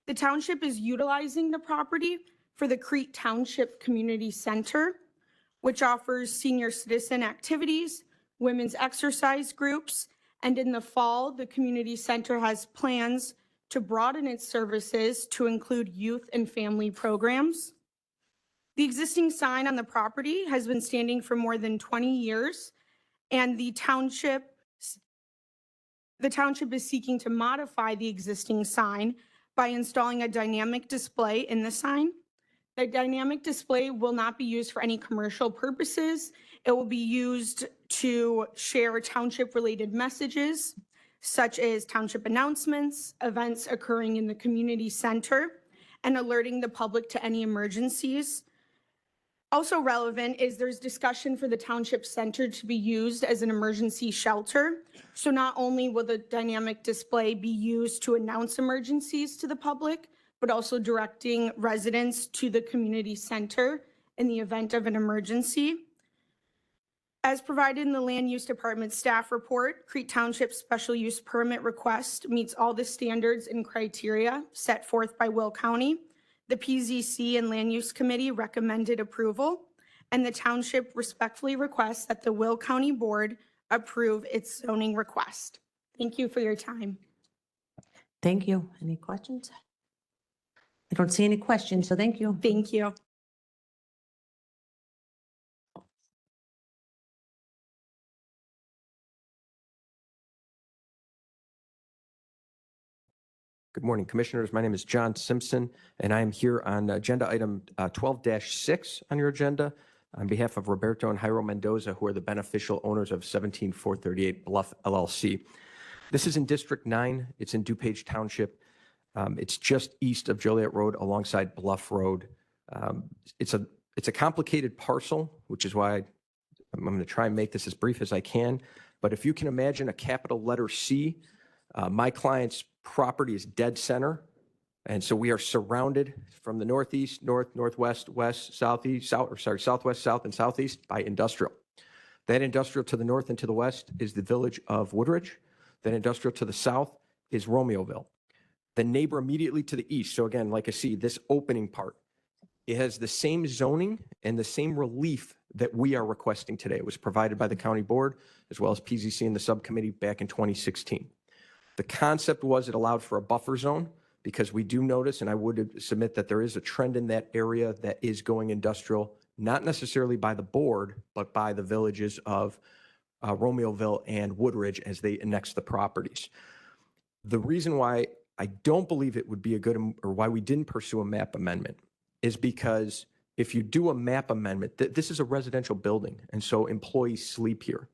The township is utilizing the property for the Crete Township Community Center, which offers senior citizen activities, women's exercise groups, and in the fall, the community center has plans to broaden its services to include youth and family programs. The existing sign on the property has been standing for more than 20 years, and the township is seeking to modify the existing sign by installing a dynamic display in the sign. The dynamic display will not be used for any commercial purposes. It will be used to share township-related messages, such as township announcements, events occurring in the community center, and alerting the public to any emergencies. Also relevant is there's discussion for the township center to be used as an emergency shelter. So not only will the dynamic display be used to announce emergencies to the public, but also directing residents to the community center in the event of an emergency. As provided in the Land Use Department staff report, Crete Township special use permit request meets all the standards and criteria set forth by Will County. The PZC and Land Use Committee recommended approval, and the township respectfully requests that the Will County Board approve its zoning request. Thank you for your time. Thank you. Any questions? I don't see any questions, so thank you. Thank you. Good morning, Commissioners. My name is John Simpson, and I am here on agenda item 12-6 on your agenda on behalf of Roberto and Jairo Mendoza, who are the beneficial owners of 17438 Bluff LLC. This is in District 9. It's in DuPage Township. It's just east of Joliet Road alongside Bluff Road. It's a complicated parcel, which is why I'm going to try and make this as brief as I can. But if you can imagine a capital letter C, my client's property is dead center. And so we are surrounded from the northeast, north, northwest, west, southeast, southwest, south, and southeast by industrial. That industrial to the north and to the west is the village of Woodridge. That industrial to the south is Romeoville. The neighbor immediately to the east, so again, like I see, this opening part, it has the same zoning and the same relief that we are requesting today. It was provided by the county board as well as PZC and the subcommittee back in 2016. The concept was it allowed for a buffer zone because we do notice, and I would submit that there is a trend in that area that is going industrial, not necessarily by the board, but by the villages of Romeoville and Woodridge as they annex the properties. The reason why I don't believe it would be a good, or why we didn't pursue a map amendment, is because if you do a map amendment, this is a residential building, and so employees sleep here.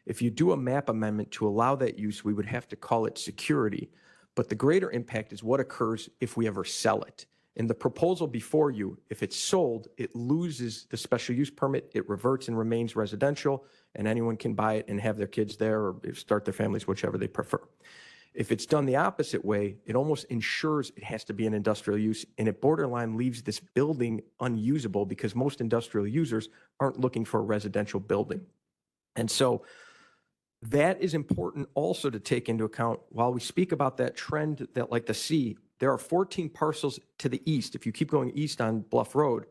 If you do a map amendment to allow that use, we would have to call it security. But the greater impact is what occurs if we ever sell it. In the proposal before you, if it's sold, it loses the special use permit, it reverts and remains residential, and anyone can buy it and have their kids there or start their families, whichever they prefer. If it's done the opposite way, it almost ensures it has to be an industrial use, and it borderline leaves this building unusable because most industrial users aren't looking for a residential building. And so that is important also to take into account while we speak about that trend that like the sea, there are 14 parcels to the east, if you keep going east on Bluff Road,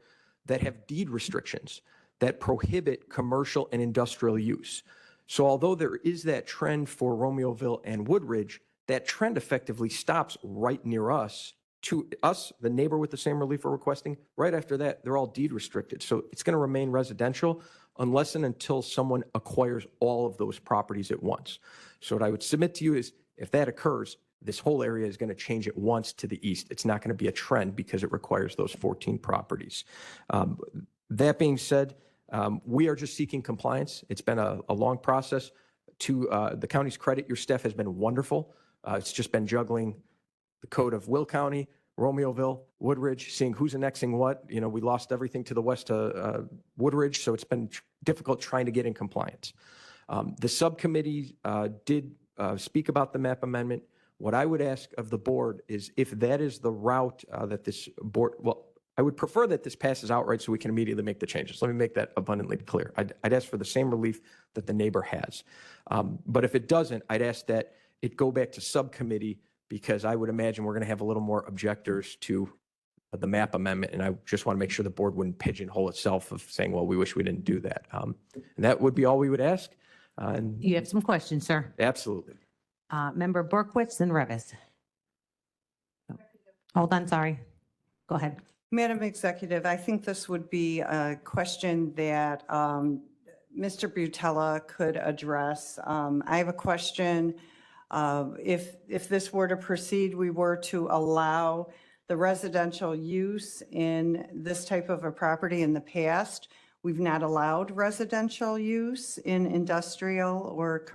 that have deed restrictions that prohibit commercial and industrial use. So although there is that trend for Romeoville and Woodridge, that trend effectively stops right near us. To us, the neighbor with the same relief we're requesting, right after that, they're all deed restricted. So it's going to remain residential unless and until someone acquires all of those properties at once. So what I would submit to you is if that occurs, this whole area is going to change at once to the east. It's not going to be a trend because it requires those 14 properties. That being said, we are just seeking compliance. It's been a long process. To the county's credit, your staff has been wonderful. It's just been juggling the code of Will County, Romeoville, Woodridge, seeing who's annexing what. You know, we lost everything to the west of Woodridge, so it's been difficult trying to get in compliance. The subcommittee did speak about the map amendment. What I would ask of the board is if that is the route that this board, well, I would prefer that this passes outright so we can immediately make the changes. Let me make that abundantly clear. I'd ask for the same relief that the neighbor has. But if it doesn't, I'd ask that it go back to subcommittee because I would imagine we're going to have a little more objectors to the map amendment. And I just want to make sure the board wouldn't pigeonhole itself of saying, well, we wish we didn't do that. And that would be all we would ask. And You have some questions, sir. absolutely. Member Berkowitz and Revis. Hold on, sorry. Go ahead. Madam Executive, I think this would be a question that Mr. Butella could address. I have a question. If this were to proceed, we were to allow the residential use in this type of a property in the past, we've not allowed residential use in industrial or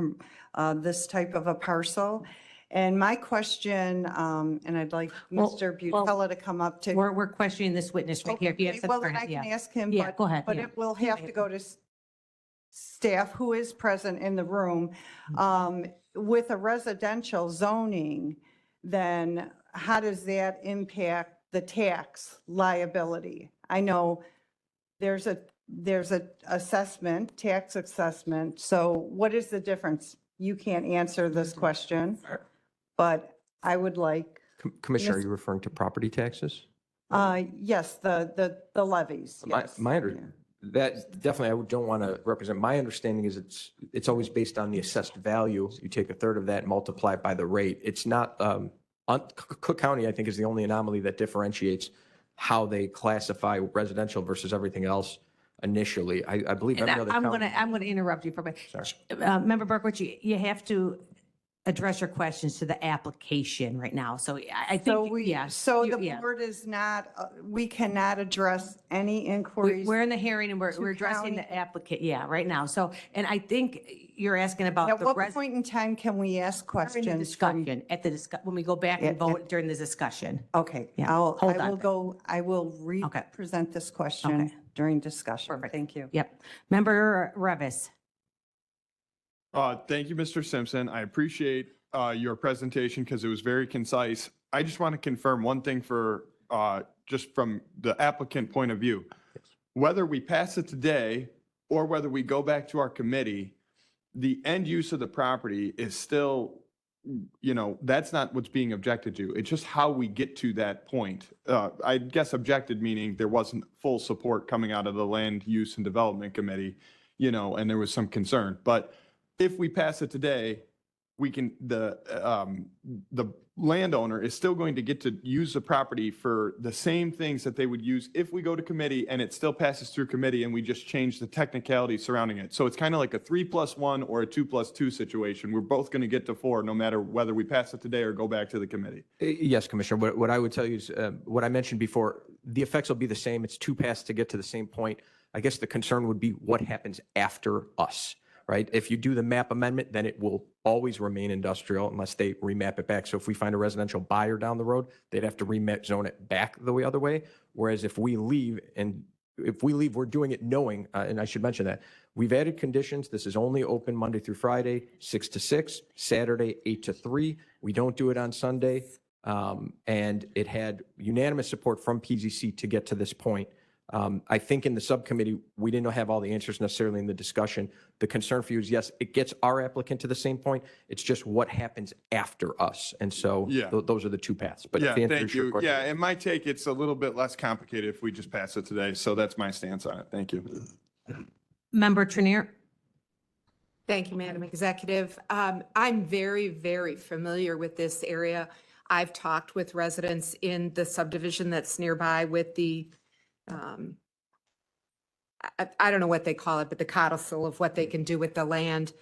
this type of a parcel. And my question, and I'd like Well, Mr. well, Butella to come up to. We're questioning this witness right here. If you have Okay, some well, then kind I of- can yeah. ask him, Yeah, but, go ahead, but yeah. it will have to go to staff who is present in the room. With a residential zoning, then how does that impact the tax liability? I know there's a assessment, tax assessment. So what is the difference? You can't answer this question, but I would like, Commissioner, are Miss- you referring to property taxes? yes, the levies, yes. That definitely, I don't want to represent, my understanding is it's always based on the assessed value. You take a third of that and multiply it by the rate. It's not, Cook County, I think, is the only anomaly that differentiates how they classify residential versus everything else initially. I believe every other I'm county. gonna interrupt you for a minute. Sorry. Member Berkowitz, you have to address your questions to the application right now. So I So think, yeah. so you- the yeah. board is not, we cannot address any inquiries. We're in the hearing and we're to addressing county- the applicant, yeah, right now. So, and I think you're asking about At the what res- point in time can we ask during the questions from? discussion, at the when we go back and At- vote during the discussion. Okay, Yeah, I hold will on. go, I will Okay. re-present this question Okay. during discussion. Perfect. Thank you. Yep. Member Revis. Thank you, Mr. Simpson. I appreciate your presentation because it was very concise. I just want to confirm one thing for, just from the applicant point of view. Whether we pass it today or whether we go back to our committee, the end use of the property is still, that's not what's being objected to. It's just how we get to that point. I guess objected meaning there wasn't full support coming out of the Land Use and Development Committee, and there was some concern. But if we pass it today, we can, the landowner is still going to get to use the property for the same things that they would use if we go to committee and it still passes through committee and we just change the technicality surrounding it. So it's kind of like a 3+1 or a 2+2 situation. We're both going to get to 4 no matter whether we pass it today or go back to the committee. Yes, Commissioner. What I would tell you is, what I mentioned before, the effects will be the same. It's 2 paths to get to the same point. I guess the concern would be what happens after us, right? If you do the map amendment, then it will always remain industrial unless they remap it back. So if we find a residential buyer down the road, they'd have to remap zone it back the other way. Whereas if we leave, we're doing it knowing, and I should mention that, we've added conditions. This is only open Monday through Friday, 6 to 6, Saturday, 8 to 3. We don't do it on Sunday. And it had unanimous support from PZC to get to this point. I think in the subcommittee, we didn't have all the answers necessarily in the discussion. The concern for you is, yes, it gets our applicant to the same point. It's just what happens after us. And so Yeah. those are the 2 paths. But Yeah, to answer thank your you. question- Yeah, in my take, it's a little bit less complicated if we just pass it today. So that's my stance on it. Thank you. Member Trinier. Thank you, Madam Executive. I'm very, very familiar with this area. I've talked with residents in the subdivision that's nearby with the, I don't know what they call it, but the codicil of what they can do with the land.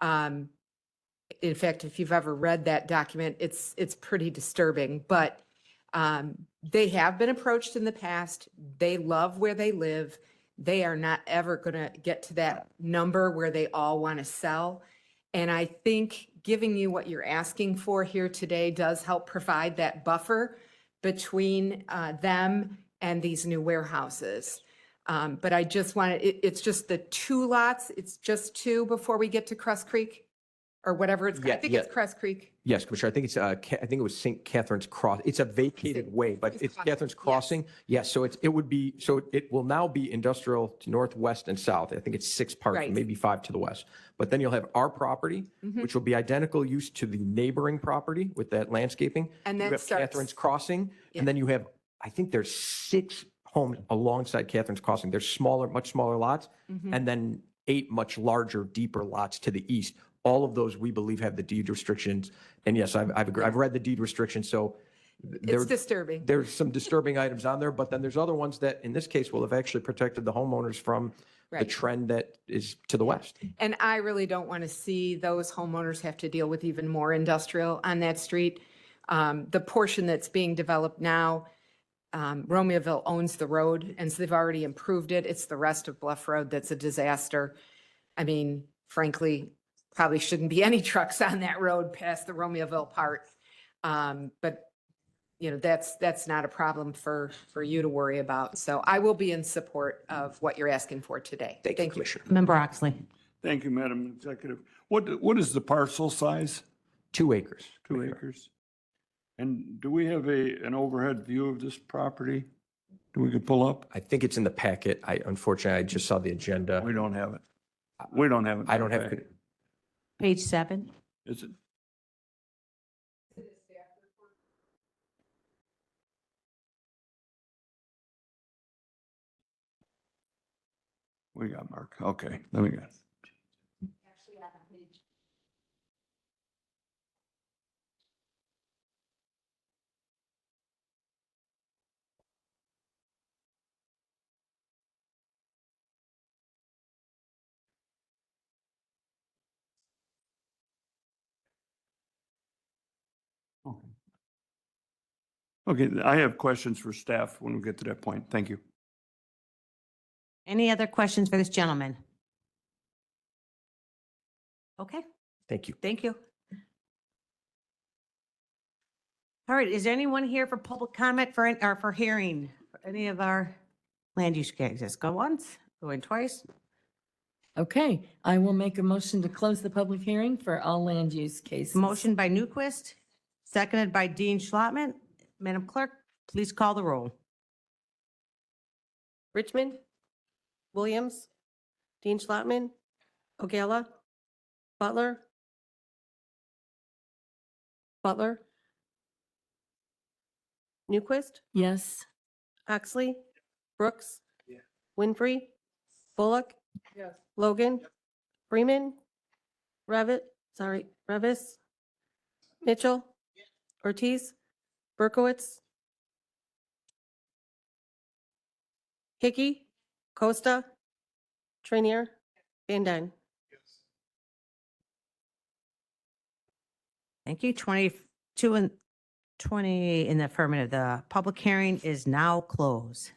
In fact, if you've ever read that document, it's pretty disturbing, but they have been approached in the past. They love where they live. They are not ever going to get to that number where they all want to sell. And I think giving you what you're asking for here today does help provide that buffer between them and these new warehouses. But I just want to, it's just the 2 lots. It's just 2 before we get to Crest Creek or whatever it's, I think it's Crest Creek. Yes, Commissioner, I think it's, I think it was St. Catherine's Cross. It's a vacated way, but it's Catherine's Crossing. Yes, so it would be, so it will now be industrial to northwest and south. I think it's 6 parts, Right. maybe 5 to the west. But then you'll have our property, which will be identical use to the neighboring property with that landscaping. And You then have starts- Catherine's Crossing, Yeah. and then you have, I think there's 6 homes alongside Catherine's Crossing. There's smaller, much smaller lots, and then 8 much larger, deeper lots to the east. All of those, we believe, have the deed restrictions. And yes, I've read the deed restrictions, so It's disturbing. there's some disturbing items on there, but then there's other ones that, in this case, will have actually protected the homeowners from the Right. trend that is to the west. And I really don't want to see those homeowners have to deal with even more industrial on that street. The portion that's being developed now, Romeoville owns the road, and so they've already improved it. It's the rest of Bluff Road that's a disaster. I mean, frankly, probably shouldn't be any trucks on that road past the Romeoville part. But you know, that's not a problem for you to worry about. So I will be in support of what you're asking for today. Thank you, Commissioner. Member Oxley. Thank you, Madam Executive. What is the parcel size? 2 acres. 2 acres? And do we have an overhead view of this property? Do we could pull up? I think it's in the packet. Unfortunately, I just saw the agenda. We don't have it. We don't have it. I don't have, Okay. Page 7. Is it? We got Mark. Okay, let me get. Okay, I have questions for staff when we get to that point. Thank you. Any other questions for this gentleman? Okay, thank you. thank you. All right, is there anyone here for public comment or for hearing for any of our land use cases? Go once, going twice. Okay, I will make a motion to close the public hearing for all land use cases. Motion by Newquist, seconded by Dean Schlotman. Madam Clerk, please call the roll. Richmond, Williams, Dean Schlotman, O'Gala, Butler, Newquist, Yes. Oxley, Brooks, Winfrey, Bullock, Logan, Freeman, Revis, Mitchell, Ortiz, Berkowitz, Hickey, Costa, Trainier, Van Dyne. Thank you. 22 and 20 in the affirmative. The public hearing is now closed.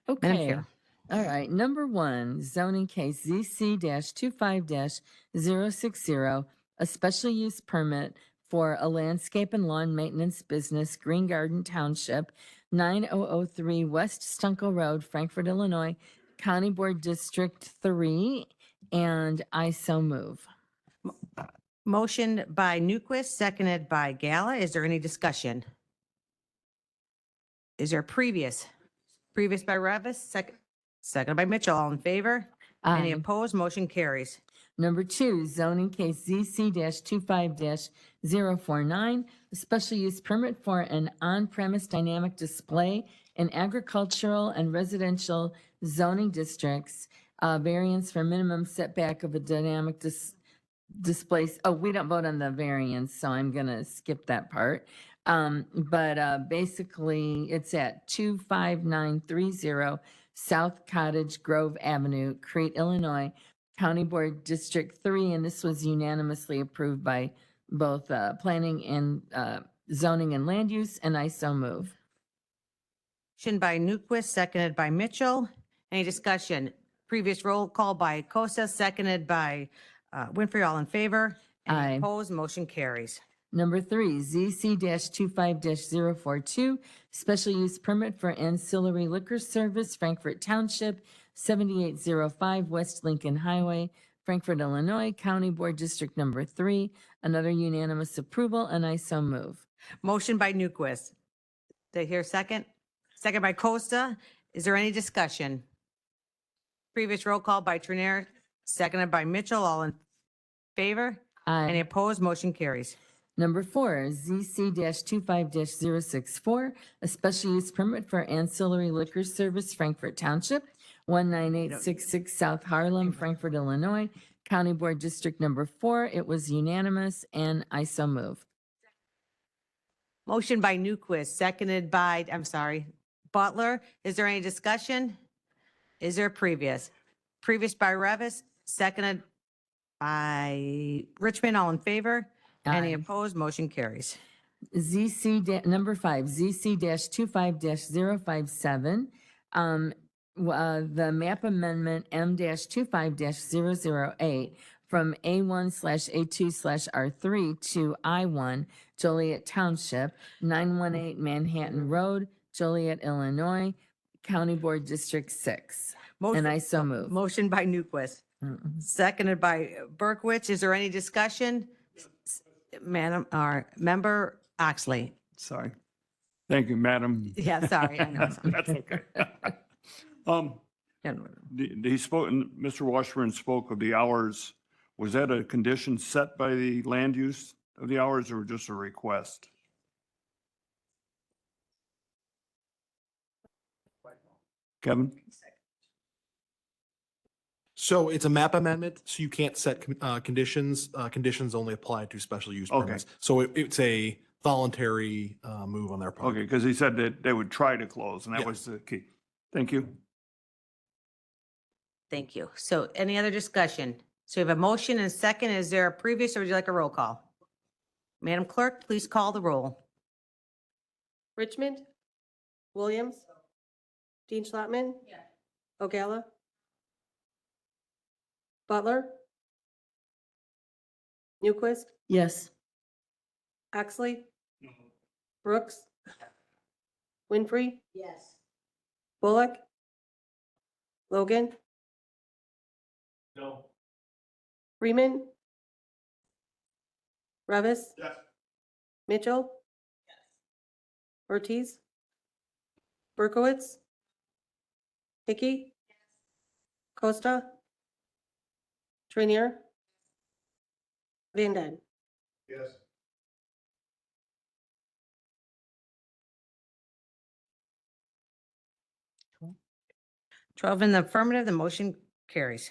Madam Okay. Chair. All right. Number 1, zoning case ZC-25-060, a special use permit for a landscape and lawn maintenance business, Green Garden Township, 9003 West Stunkel Road, Frankfort, Illinois, County Board District 3, and I so move. Motion by Newquist, seconded by Gala. Is there any discussion? Is there previous? Previous by Revis, seconded by Mitchell. All in favor? Any Aye. opposed? Motion carries. Number 2, zoning case ZC-25-049, a special use permit for an on-premise dynamic display in agricultural and residential zoning districts, variance for minimum setback of a dynamic display. Oh, we don't vote on the variance, so I'm going to skip that part. But basically, it's at 25930 South Cottage Grove Avenue, Crete, Illinois, County Board District 3, and this was unanimously approved by both planning and zoning and land use, and I so move. Motion by Newquist, seconded by Mitchell. Any discussion? Previous roll call by Costa, seconded by Winfrey. All in favor? Any Aye. opposed? Motion carries. Number 3, ZC-25-042, special use permit for ancillary liquor service, Frankfort Township, 7805 West Lincoln Highway, Frankfort, Illinois, County Board District Number 3, another unanimous approval, and I so move. Motion by Newquist. Did I hear a second? Second by Costa. Is there any discussion? Previous roll call by Trinier, seconded by Mitchell. All in favor? Any Aye. opposed? Motion carries. Number 4, ZC-25-064, a special use permit for ancillary liquor service, Frankfort Township, 19866 South Harlem, Frankfort, Illinois, County Board District Number 4. It was unanimous, and I so move. Motion by Newquist, seconded by, Butler. Is there any discussion? Is there previous? Previous by Revis, seconded by Richmond. All in favor? Any Aye. opposed? Motion carries. Number 5, ZC-25-057. The map amendment M-25-008 from A1/A2/R3 to I1 Joliet Township, 918 Manhattan Road, Joliet, Illinois, County Board District 6. And I so move. Motion by Newquist, seconded by Berkowitz. Is there any discussion? Madam, or Member Oxley? Sorry. Thank you, Madam. Yeah, sorry, I know. That's okay. He spoke, Mr. Washburn spoke of the hours. Was that a condition set by the land use of the hours or just a request? Kevin? So it's a map amendment, so you can't set conditions. Conditions only apply to special use Okay. permits. So it's a voluntary move on their part. Okay, because he said that they would try to close and that was the key. Thank you. Thank you. So any other discussion? So we have a motion and a second. Is there a previous or would you like a roll call? Madam Clerk, please call the roll. Richmond, Williams, Dean Schlottman. O'Gala, Butler, Newquist, Yes. Oxley, Brooks, Winfrey. Yes. Bullock, Logan. No. Freeman. Revis. Yes. Mitchell. Ortiz. Berkowitz. Hickey. Costa. Trainier. Van Dyne. Yes. 12 in the affirmative, the motion carries.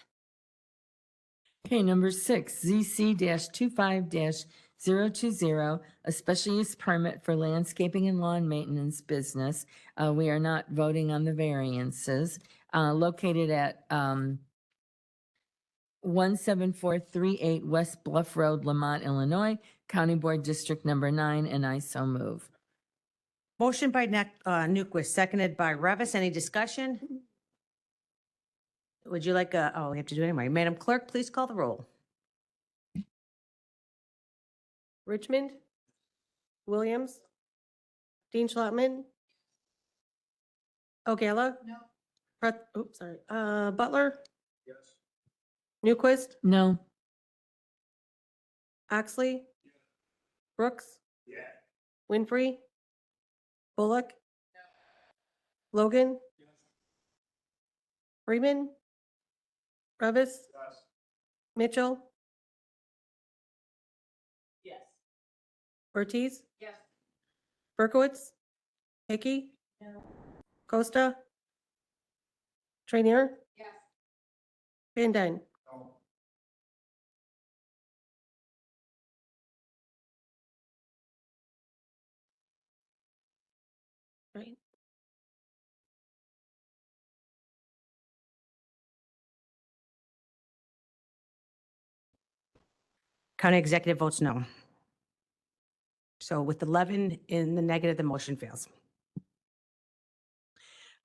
Okay, number 6, ZC-25-020, a special use permit for landscaping and lawn maintenance business. We are not voting on the variances. Located at 17438 West Bluff Road, Lamont, Illinois, County Board District Number 9, and I so move. Motion by Newquist, seconded by Revis. Any discussion? Would you like oh, we have to do it anyway. Madam Clerk, please call the roll. Richmond, Williams, Dean Schlottman. O'Gala. No. Oops, sorry. Butler. Yes. Newquist, No. Oxley. Brooks, Yeah. Winfrey. Bullock. Logan. Freeman. Revis. Yes. Mitchell. Yes. Ortiz. Yes. Berkowitz. Hickey. Costa. Trainier. Yes. Van Dyne. No. Right. County Executive votes no. So with 11 in the negative, the motion fails.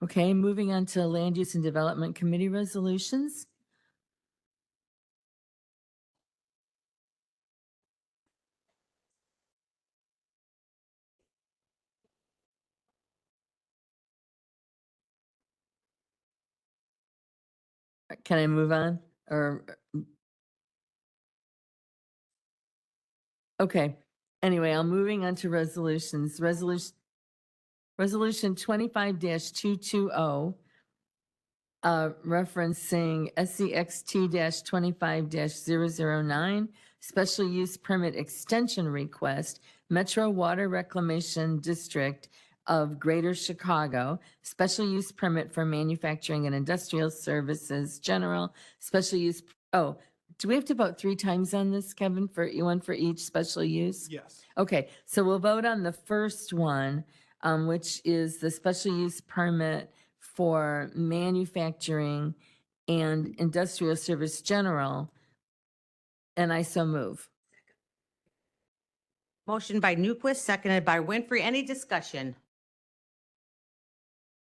Okay, moving on to Land Use and Development Committee resolutions. Can I move on or? Okay, anyway, I'm moving on to resolutions. Resolution 25-220, referencing SCXT 25-009, special use permit extension request, Metro Water Reclamation District of Greater Chicago, special use permit for manufacturing and industrial services, general, special use, do we have to vote 3 times on this, Kevin, for one for each special use? Yes. Okay, so we'll vote on the first one, which is the special use permit for manufacturing and industrial service general. And I so move. Motion by Newquist, seconded by Winfrey. Any discussion?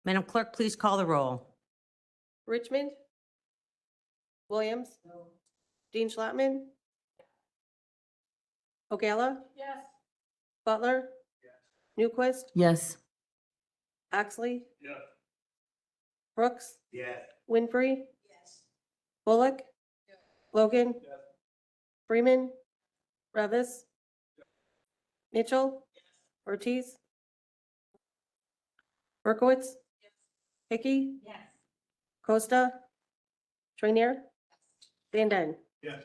Madam Clerk, please call the roll. Richmond. Williams. Dean Schlottman. O'Gala. Yes. Butler. Newquist. Yes. Oxley. Yes. Brooks. Yes. Winfrey. Yes. Bullock. Logan. Freeman. Revis. Mitchell. Ortiz. Berkowitz. Hickey. Costa. Trainier. Van Dyne. Yes.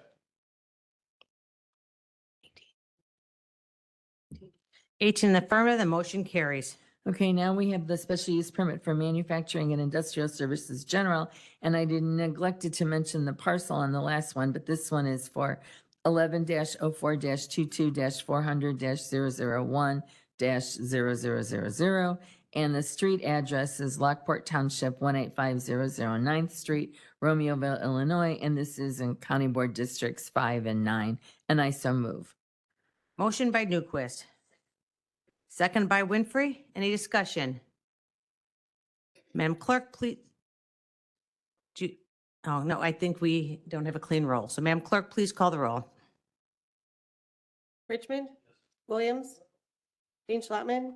18 in the affirmative, the motion carries. Okay, now we have the special use permit for manufacturing and industrial services general. And I didn't neglected to mention the parcel on the last one, but this one is for 11-04-22-400-001-0000. And the street address is Lockport Township, 1850 9th Street, Romeoville, Illinois. And this is in County Board Districts 5 and 9. And I so move. Motion by Newquist. Second by Winfrey. Any discussion? Madam Clerk, please. Oh, no, I think we don't have a clean roll. So Madam Clerk, please call the roll. Richmond. Williams. Dean Schlottman.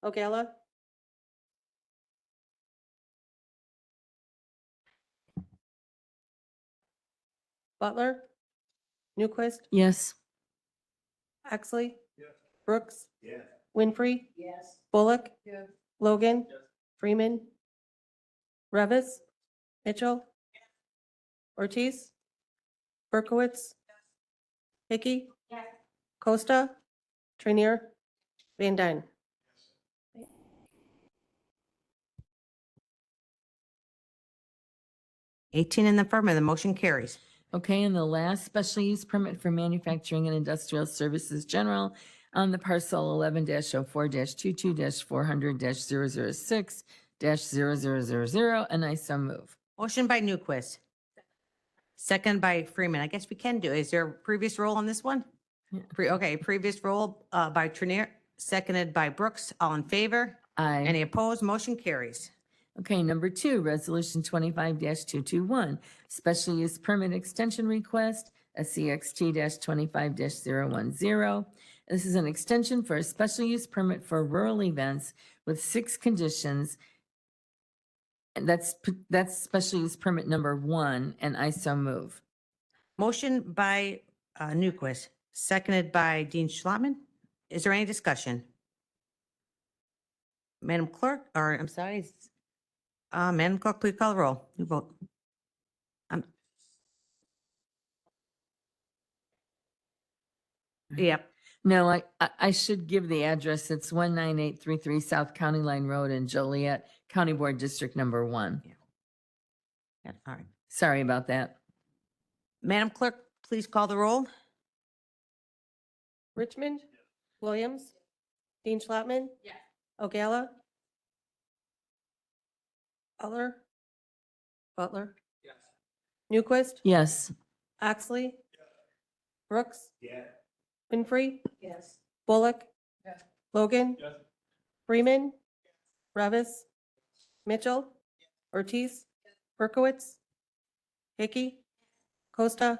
O'Gala. Butler. Newquist. Yes. Oxley. Brooks. Winfrey. Bullock. Logan. Freeman. Revis. Mitchell. Ortiz. Berkowitz. Hickey. Costa. Trainier. Van Dyne. Eighteen in the affirmative, the motion carries. Okay, and the last special use permit for manufacturing and industrial services general on the parcel 11-04-22-400-006-0000, and I so move. Motion by Newquist. Second by Freeman. I guess we can do. Is there a previous roll on this one? Yeah. Okay, previous roll by Trainier, seconded by Brooks. All in favor? Aye. Any opposed? Motion carries. Okay, number 2, Resolution 25-221, Special Use Permit Extension Request, a CXT-25-010. This is an extension for a special use permit for rural events with 6 conditions. And that's special use permit number 1, and I so move. Motion by Newquist, seconded by Dean Schlottman. Is there any discussion? Madam Clerk, or I'm sorry, Madam Clerk, please call the roll. You vote. Yep. No, I should give the address. It's 19833 South County Line Road in Joliet, County Board District number 1. Yeah, all right. Sorry about that. Madam Clerk, please call the roll. Richmond. Williams. Dean Schlottman. O'Gala. Butler. Newquist. Yes. Oxley. Brooks. Winfrey. Bullock. Logan. Freeman. Revis. Mitchell. Ortiz. Berkowitz. Hickey. Costa.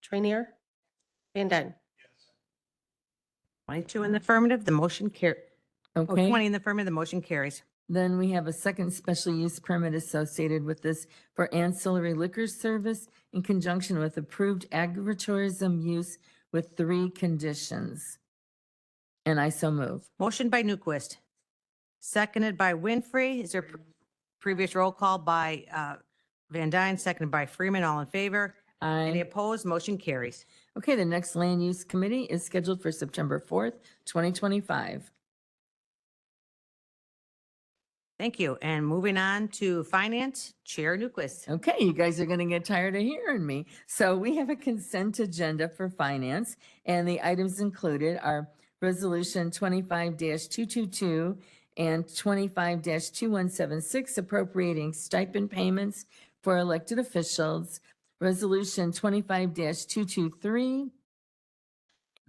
Trainier. Van Dyne. 22 in the affirmative, the motion Okay. 20 in the affirmative, the motion carries. Then we have a second special use permit associated with this for ancillary liquor service in conjunction with approved agritourism use with 3 conditions. And I so move. Motion by Newquist, seconded by Winfrey. Is there previous roll call by Van Dyne, seconded by Freeman? All in favor? Any Aye. opposed? Motion carries. Okay, the next land use committee is scheduled for September 4th, 2025. Thank you. And moving on to Finance, Chair Newquist. Okay, you guys are going to get tired of hearing me. So we have a consent agenda for finance, and the items included are Resolution 25-222 and 25-2176 appropriating stipend payments for elected officials, Resolution 25-223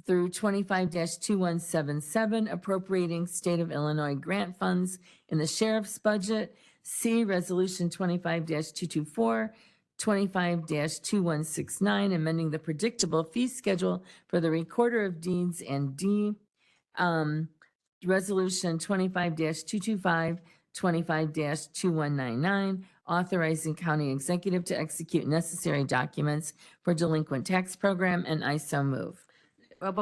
through 25-2177, appropriating State of Illinois grant funds in the sheriff's budget. C, Resolution 25-224, 25-2169, amending the predictable fee schedule for the Recorder of Deeds. And D, Resolution 25-225, 25-2199, authorizing county executive to execute necessary documents for delinquent tax program, and I so move. Well,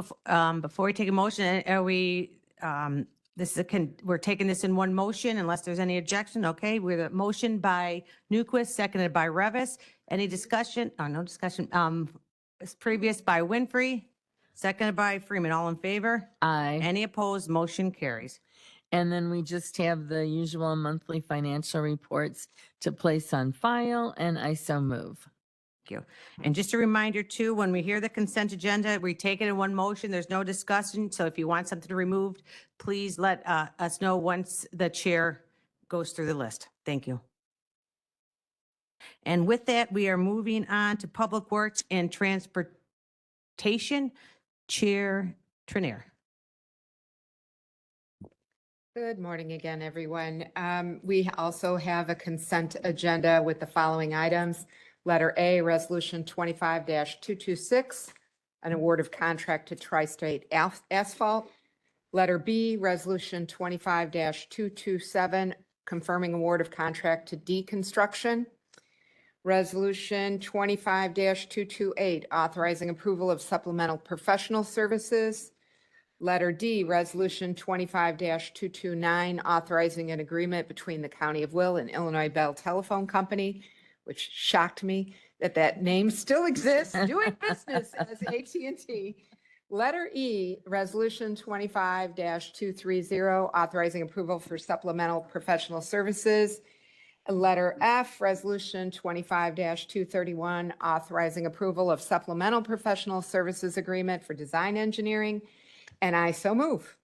before we take a motion, are we, we're taking this in one motion unless there's any objection, okay? With a motion by Newquist, seconded by Revis. Any discussion? Oh, no discussion. It's previous by Winfrey, seconded by Freeman. All in favor? Aye. Any opposed? Motion carries. And then we just have the usual monthly financial reports to place on file, and I so move. Thank you. And just a reminder too, when we hear the consent agenda, we take it in one motion. There's no discussion. So if you want something removed, please let us know once the chair goes through the list. Thank you. And with that, we are moving on to Public Works and Transportation. Chair Trinier. Good morning again, everyone. We also have a consent agenda with the following items. Letter A, Resolution 25-226, an award of contract to Tri-State Asphalt. Letter B, Resolution 25-227, confirming award of contract to D Construction. Resolution 25-228, authorizing approval of supplemental professional services. Letter D, Resolution 25-229, authorizing an agreement between the County of Will and Illinois Bell Telephone Company, which shocked me that that name still exists, doing business as AT&T. Letter E, Resolution 25-230, authorizing approval for supplemental professional services. Letter F, Resolution 25-231, authorizing approval of supplemental professional services agreement for design engineering. And I so move.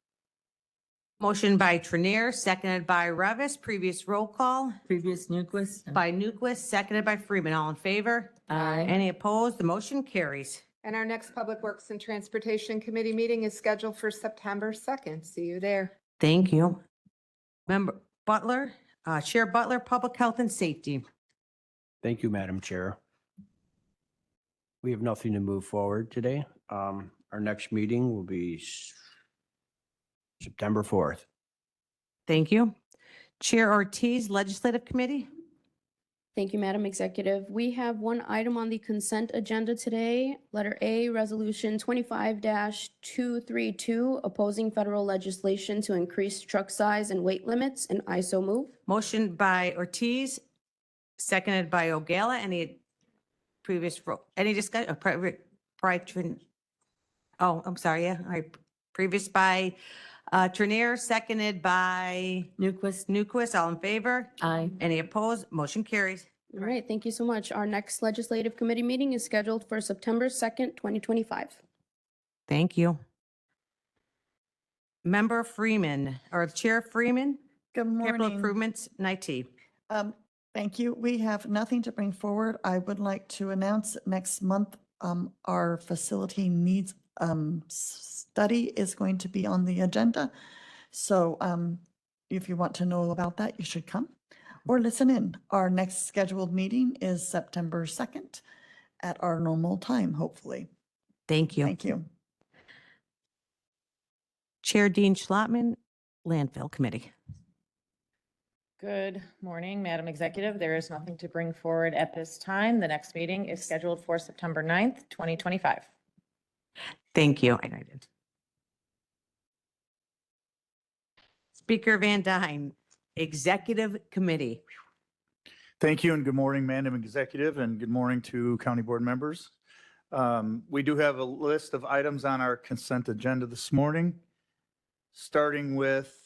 Motion by Trinier, seconded by Revis. Previous roll call Previous Newquist? by Newquist, seconded by Freeman. All in favor? Aye. Any opposed? The motion carries. And our next Public Works and Transportation Committee meeting is scheduled for September 2nd. See you there. Thank you. Member Butler, Chair Butler, Public Health and Safety. Thank you, Madam Chair. We have nothing to move forward today. Our next meeting will be September 4th. Thank you. Chair Ortiz, Legislative Committee. Thank you, Madam Executive. We have one item on the consent agenda today. Letter A, Resolution 25-232, opposing federal legislation to increase truck size and weight limits, and I so move. Motion by Ortiz, seconded by Ogala. Any any discussion? Oh, I'm sorry. Yeah. All right. Previous by Trinier, seconded by Newquist? Newquist. All in favor? Aye. Any opposed? Motion carries. All right, thank you so much. Our next legislative committee meeting is scheduled for September 2nd, 2025. Thank you. Member Freeman, or Chair Freeman, Good Capital morning. Improvements, NIT. Thank you. We have nothing to bring forward. I would like to announce that next month, our facility needs study is going to be on the agenda. So if you want to know about that, you should come or listen in. Our next scheduled meeting is September 2nd at our normal time, hopefully. Thank you. Thank you. Chair Dean Schlottman, Landfill Committee. Good morning, Madam Executive. There is nothing to bring forward at this time. The next meeting is scheduled for September 9th, 2025. Thank you. I did. Speaker Van Dyne, Executive Committee. Thank you and good morning, Madam Executive, and good morning to County Board members. We do have a list of items on our consent agenda this morning, starting with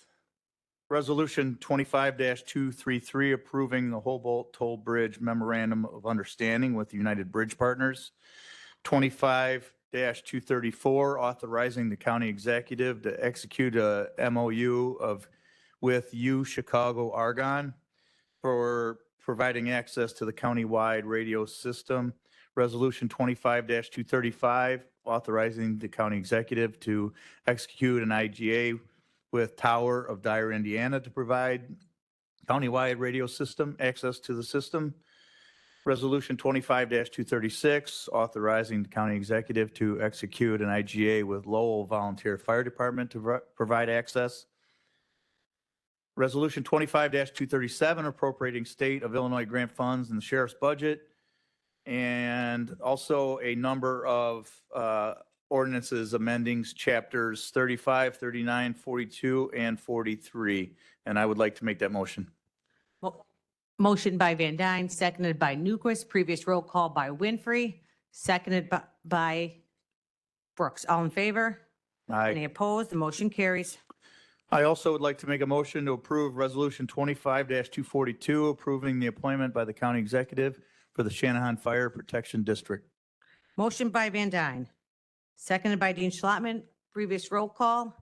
Resolution 25-233, approving the Humboldt Toll Bridge Memorandum of Understanding with United Bridge Partners. 25-234, authorizing the county executive to execute a MOU with U Chicago Argonne for providing access to the countywide radio system. Resolution 25-235, authorizing the county executive to execute an IGA with Tower of Dyer, Indiana, to provide countywide radio system access to the system. Resolution 25-236, authorizing the county executive to execute an IGA with Lowell Volunteer Fire Department to provide access. Resolution 25-237, appropriating state of Illinois grant funds in the sheriff's budget. And also a number of ordinances amending chapters 35, 39, 42, and 43. And I would like to make that motion. Motion by Van Dyne, seconded by Newquist. Previous roll call by Winfrey, seconded by Brooks. All in favor? Any Aye. opposed? The motion carries. I also would like to make a motion to approve Resolution 25-242, approving the appointment by the county executive for the Shanahan Fire Protection District. Motion by Van Dyne, seconded by Dean Schlottman. Previous roll call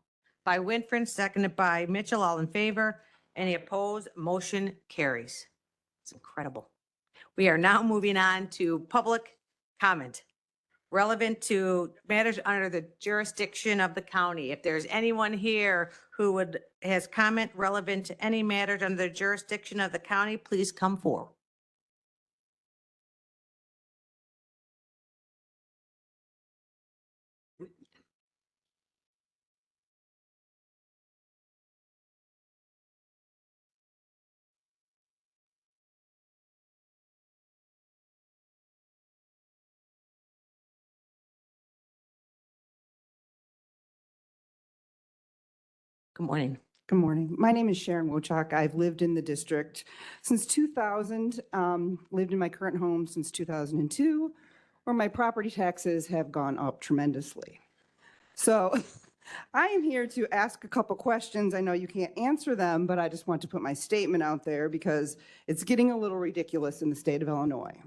by Winfrey, seconded by Mitchell. All in favor? Any opposed? Motion carries. It's incredible. We are now moving on to public comment relevant to matters under the jurisdiction of the county. If there's anyone here who has comment relevant to any matters under the jurisdiction of the county, please come forward. Good morning. Good morning. My name is Sharon Wochak. I've lived in the district since 2000, lived in my current home since 2002, where my property taxes have gone up tremendously. So I am here to ask a couple questions. I know you can't answer them, but I just want to put my statement out there because it's getting a little ridiculous in the state of Illinois.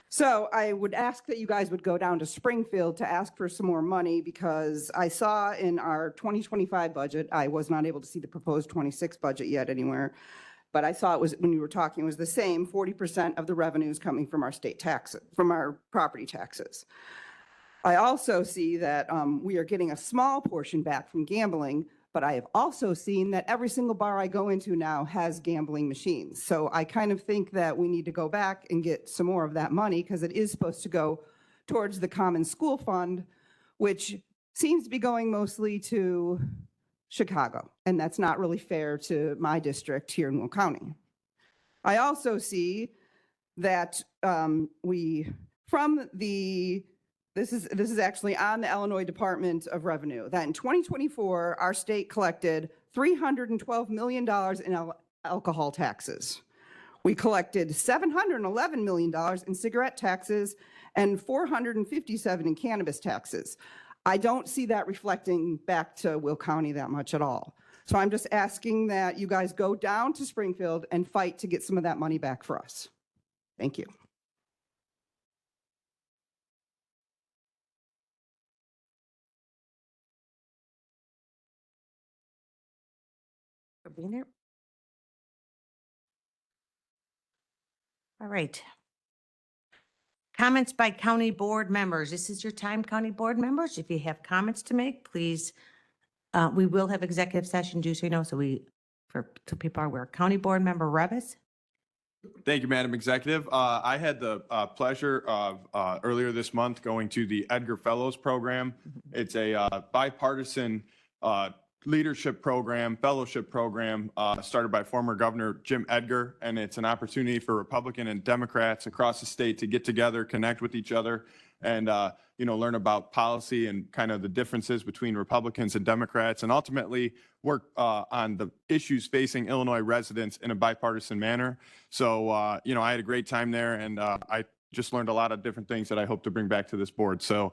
So I would ask that you guys would go down to Springfield to ask for some more money because I saw in our 2025 budget, I was not able to see the proposed 26 budget yet anywhere, but I saw it was, when you were talking, it was the same 40% of the revenues coming from our state taxes, from our property taxes. I also see that we are getting a small portion back from gambling, but I have also seen that every single bar I go into now has gambling machines. So I kind of think that we need to go back and get some more of that money because it is supposed to go towards the Common School Fund, which seems to be going mostly to Chicago. And that's not really fair to my district here in Will County. I also see that this is actually on the Illinois Department of Revenue, that in 2024, our state collected $312 million in alcohol taxes. We collected $711 million in cigarette taxes and $457 in cannabis taxes. I don't see that reflecting back to Will County that much at all. So I'm just asking that you guys go down to Springfield and fight to get some of that money back for us. Thank you. For being here. All right. Comments by county board members. This is your time, county board members. If you have comments to make, please, we will have executive session, just so you know, so people are aware. County board member Revis. Thank you, Madam Executive. I had the pleasure of earlier this month going to the Edgar Fellows Program. It's a bipartisan leadership program, fellowship program started by former Governor Jim Edgar, and it's an opportunity for Republican and Democrats across the state to get together, connect with each other, and learn about policy and kind of the differences between Republicans and Democrats, and ultimately work on the issues facing Illinois residents in a bipartisan manner. So, I had a great time there, and I just learned a lot of different things that I hope to bring back to this board. So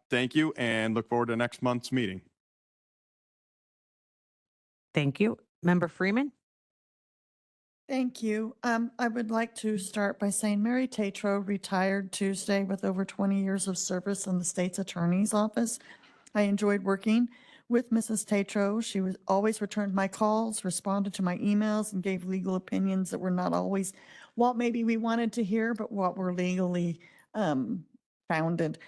thank you, and look forward to next month's meeting. Thank you. Member Freeman. Thank you. I would like to start by saying Mary Tatro retired Tuesday with over 20 years of service in the state's attorney's office. I enjoyed working with Mrs. Tatro. She always returned my calls, responded to my emails, and gave legal opinions that were not always what maybe we wanted to hear, but what were legally founded.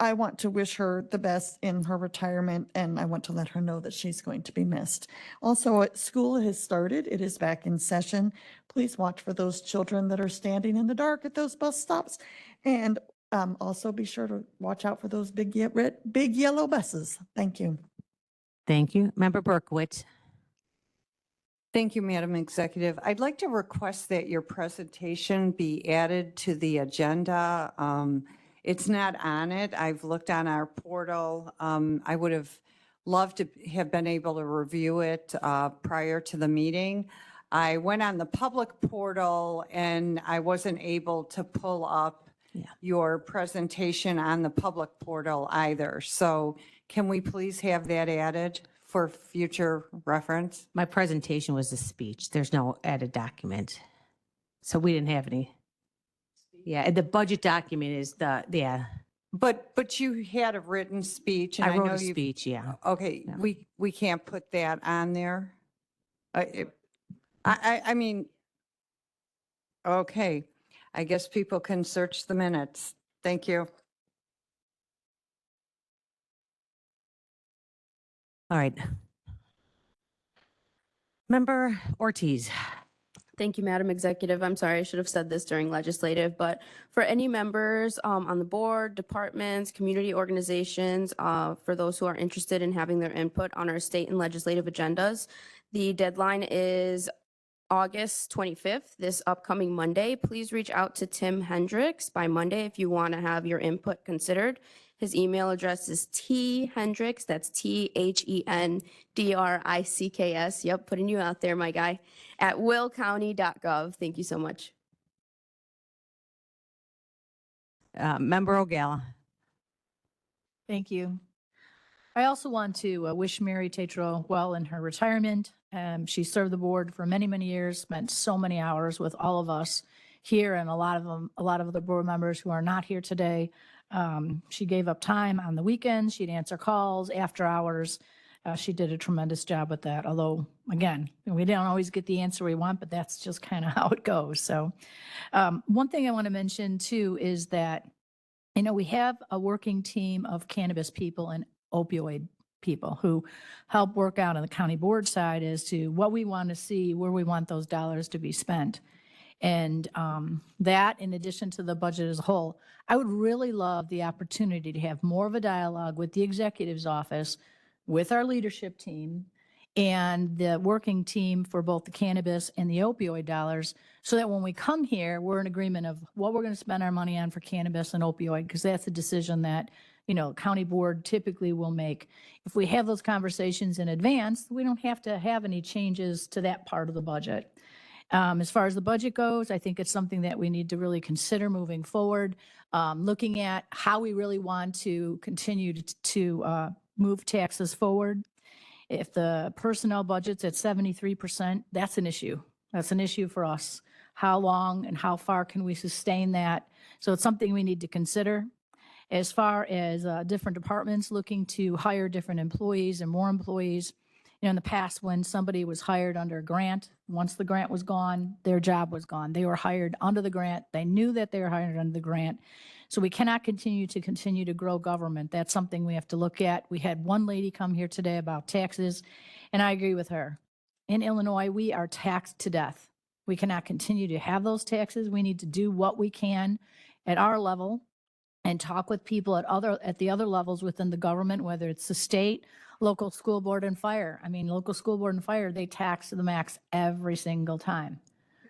I want to wish her the best in her retirement, and I want to let her know that she's going to be missed. Also, school has started. It is back in session. Please watch for those children that are standing in the dark at those bus stops. And also be sure to watch out for those big yellow buses. Thank you. Thank you. Member Berkowitz. Thank you, Madam Executive. I'd like to request that your presentation be added to the agenda. It's not on it. I've looked on our portal. I would have loved to have been able to review it prior to the meeting. I went on the public portal and I wasn't able to pull up your presentation on the public portal either. So can we please have that added for future reference? My presentation was a speech. There's no added document. So we didn't have any. Yeah, the budget document is But you had a written speech, and I I wrote know a you. speech, yeah. Okay, we can't put that on there. I mean, okay, I guess people can search the minutes. Thank you. All right. Member Ortiz. Thank you, Madam Executive. I'm sorry, I should have said this during legislative, but for any members on the board, departments, community organizations, for those who are interested in having their input on our state and legislative agendas, the deadline is August 25th, this upcoming Monday. Please reach out to Tim Hendricks by Monday if you want to have your input considered. His email address is thendricks, that's THENDRICKS. Yep, putting you out there, my guy, at willcounty.gov. Thank you so much. Member O'Gala. Thank you. I also want to wish Mary Tatro well in her retirement. She served the board for many, many years, spent so many hours with all of us here and a lot of other board members who are not here today. She gave up time on the weekends. She'd answer calls after hours. She did a tremendous job with that. Although, again, we don't always get the answer we want, but that's just kind of how it goes. So one thing I want to mention too is that, we have a working team of cannabis people and opioid people who help work out on the county board side as to what we want to see, where we want those dollars to be spent. And that, in addition to the budget as a whole, I would really love the opportunity to have more of a dialogue with the executive's office, with our leadership team, and the working team for both the cannabis and the opioid dollars, so that when we come here, we're in agreement of what we're going to spend our money on for cannabis and opioid, because that's a decision that, county board typically will make. If we have those conversations in advance, we don't have to have any changes to that part of the budget. As far as the budget goes, I think it's something that we need to really consider moving forward, looking at how we really want to continue to move taxes forward. If the personnel budget's at 73%, that's an issue. That's an issue for us. How long and how far can we sustain that? So it's something we need to consider. As far as different departments looking to hire different employees and more employees, in the past, when somebody was hired under a grant, once the grant was gone, their job was gone. They were hired under the grant. They knew that they were hired under the grant. So we cannot continue to grow government. That's something we have to look at. We had one lady come here today about taxes, and I agree with her. In Illinois, we are taxed to death. We cannot continue to have those taxes. We need to do what we can at our level and talk with people at the other levels within the government, whether it's the state, local school board, and fire. Local school board and fire, they tax to the max every single time.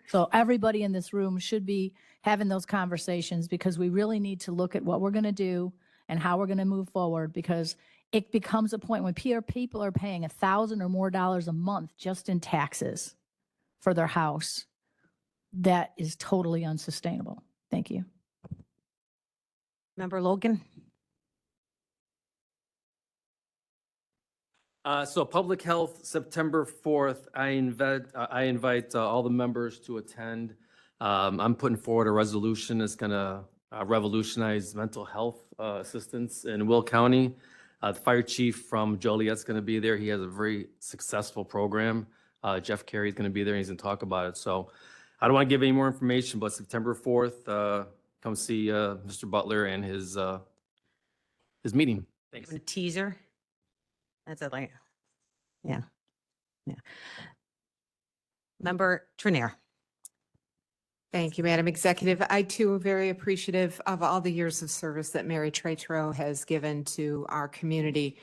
So everybody in this room should be having those conversations, because we really need to look at what we're going to do and how we're going to move forward, because it becomes a point when people are paying $1,000 or more a month just in taxes for their house. That is totally unsustainable. Thank you. Member Logan. So Public Health, September 4th, I invite all the members to attend. I'm putting forward a resolution that's going to revolutionize mental health assistance in Will County. The fire chief from Joliet's going to be there. He has a very successful program. Jeff Carey is going to be there, and he's going to talk about it. So I don't want to give any more information, but September 4th, come see Mr. Butler and his this meeting. Thanks. A teaser. That's it, like, yeah, yeah. Member Trinier. Thank you, Madam Executive. I too am very appreciative of all the years of service that Mary Tretro has given to our community.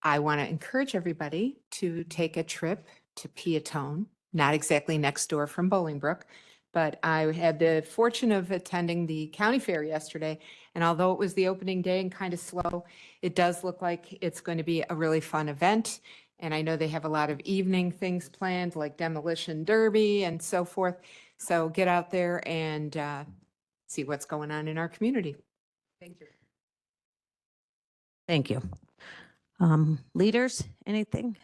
I want to encourage everybody to take a trip to Peatone, not exactly next door from Bolingbrook, but I had the fortune of attending the county fair yesterday. And although it was the opening day and kind of slow, it does look like it's going to be a really fun event. And I know they have a lot of evening things planned, like demolition derby and so forth. So get out there and see what's going on in our community. Thank you. Thank you. Leaders, anything?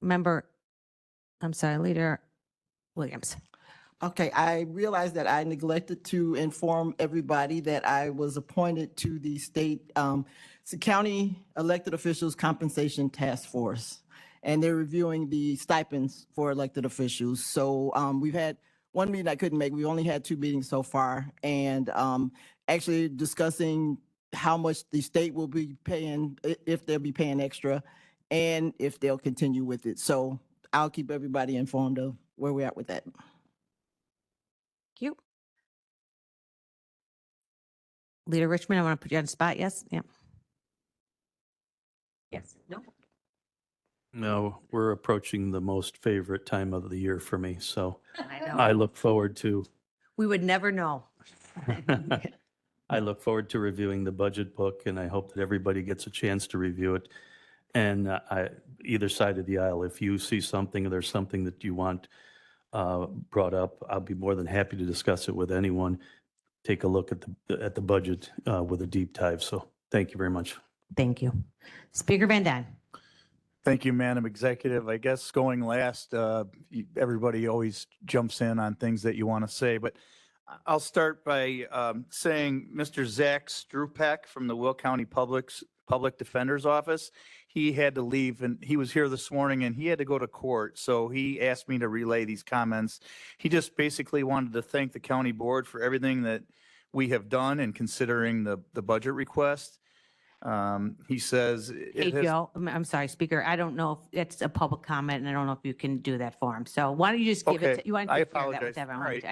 Leader Williams. Okay, I realize that I neglected to inform everybody that I was appointed to the state, county elected officials compensation task force. And they're reviewing the stipends for elected officials. So we've had one meeting I couldn't make. We only had 2 meetings so far. And actually discussing how much the state will be paying, if they'll be paying extra, and if they'll continue with it. So I'll keep everybody informed of where we're at with that. Thank you. Leader Richmond, I want to put you on the spot. Yes? Yeah. Yes. No? No, we're approaching the most favorite time of the year for me, so I know. I look forward to, We would never know. I look forward to reviewing the budget book, and I hope that everybody gets a chance to review it. And either side of the aisle, if you see something, or there's something that you want brought up, I'll be more than happy to discuss it with anyone. Take a look at the budget with a deep dive. So thank you very much. Thank you. Speaker Van Daan. Thank you, Madam Executive. I guess going last, everybody always jumps in on things that you want to say, but I'll start by saying Mr. Zach Strupek from the Will County Public Defender's Office, he had to leave and he was here this morning and he had to go to court. So he asked me to relay these comments. He just basically wanted to thank the county board for everything that we have done in considering the budget request. He says. Hey, Joe, I'm sorry, Speaker. I don't know if it's a public comment and I don't know if you can do that for him. So why don't you just give it, Okay, you want to I share that apologize. with everyone? All right.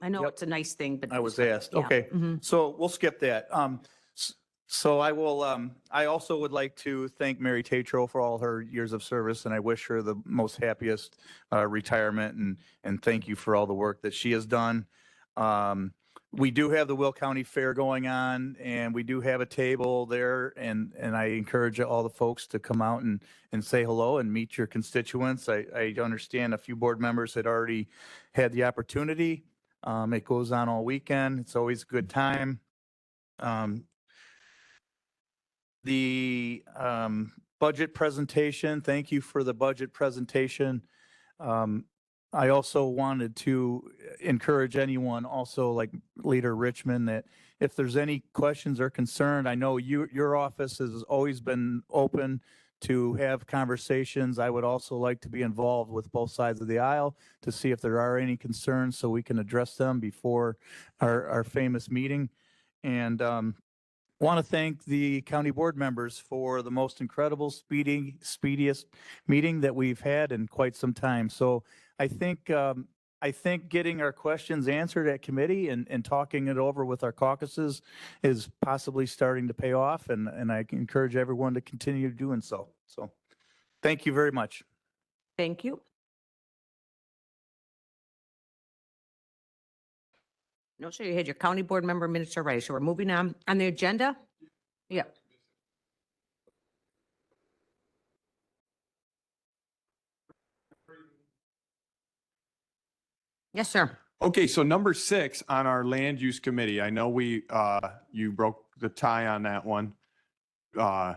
I know Yep. it's a nice thing, but. I was asked. Yeah. Okay, Mhm. so we'll skip that. So I will, I also would like to thank Mary Tatro for all her years of service, and I wish her the most happiest retirement, and thank you for all the work that she has done. We do have the Will County Fair going on, and we do have a table there, and I encourage all the folks to come out and say hello and meet your constituents. I understand a few board members had already had the opportunity. It goes on all weekend. It's always a good time. The budget presentation, thank you for the budget presentation. I also wanted to encourage anyone, also like Leader Richmond, that if there's any questions or concern, I know your office has always been open to have conversations. I would also like to be involved with both sides of the aisle to see if there are any concerns so we can address them before our famous meeting. And want to thank the county board members for the most incredible, speediest meeting that we've had in quite some time. So I think getting our questions answered at committee and talking it over with our caucuses is possibly starting to pay off, and I encourage everyone to continue doing so. So thank you very much. Thank you. No, sure, you had your county board member minutes already, so we're moving on the agenda. Yep. Yes, sir. Okay, so number 6 on our land use committee, I know you broke the tie on that one. I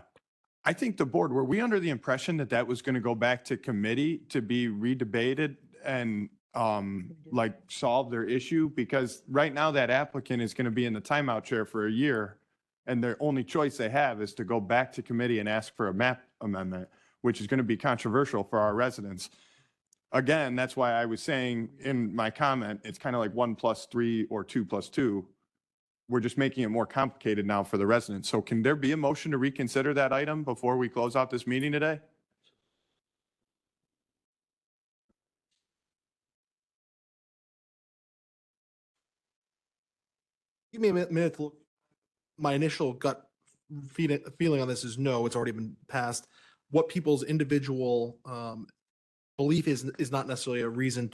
think the board, were we under the impression that that was going to go back to committee to be redebated and like solve their issue? Because right now that applicant is going to be in the timeout chair for a year, and their only choice they have is to go back to committee and ask for a map amendment, which is going to be controversial for our residents. Again, that's why I was saying in my comment, it's kind of like 1 + 3 or 2 + 2. we're just making it more complicated now for the residents. So can there be a motion to reconsider that item before we close out this meeting today? Give me a minute to look. My initial gut feeling on this is no, it's already been passed. What people's individual belief is not necessarily a reason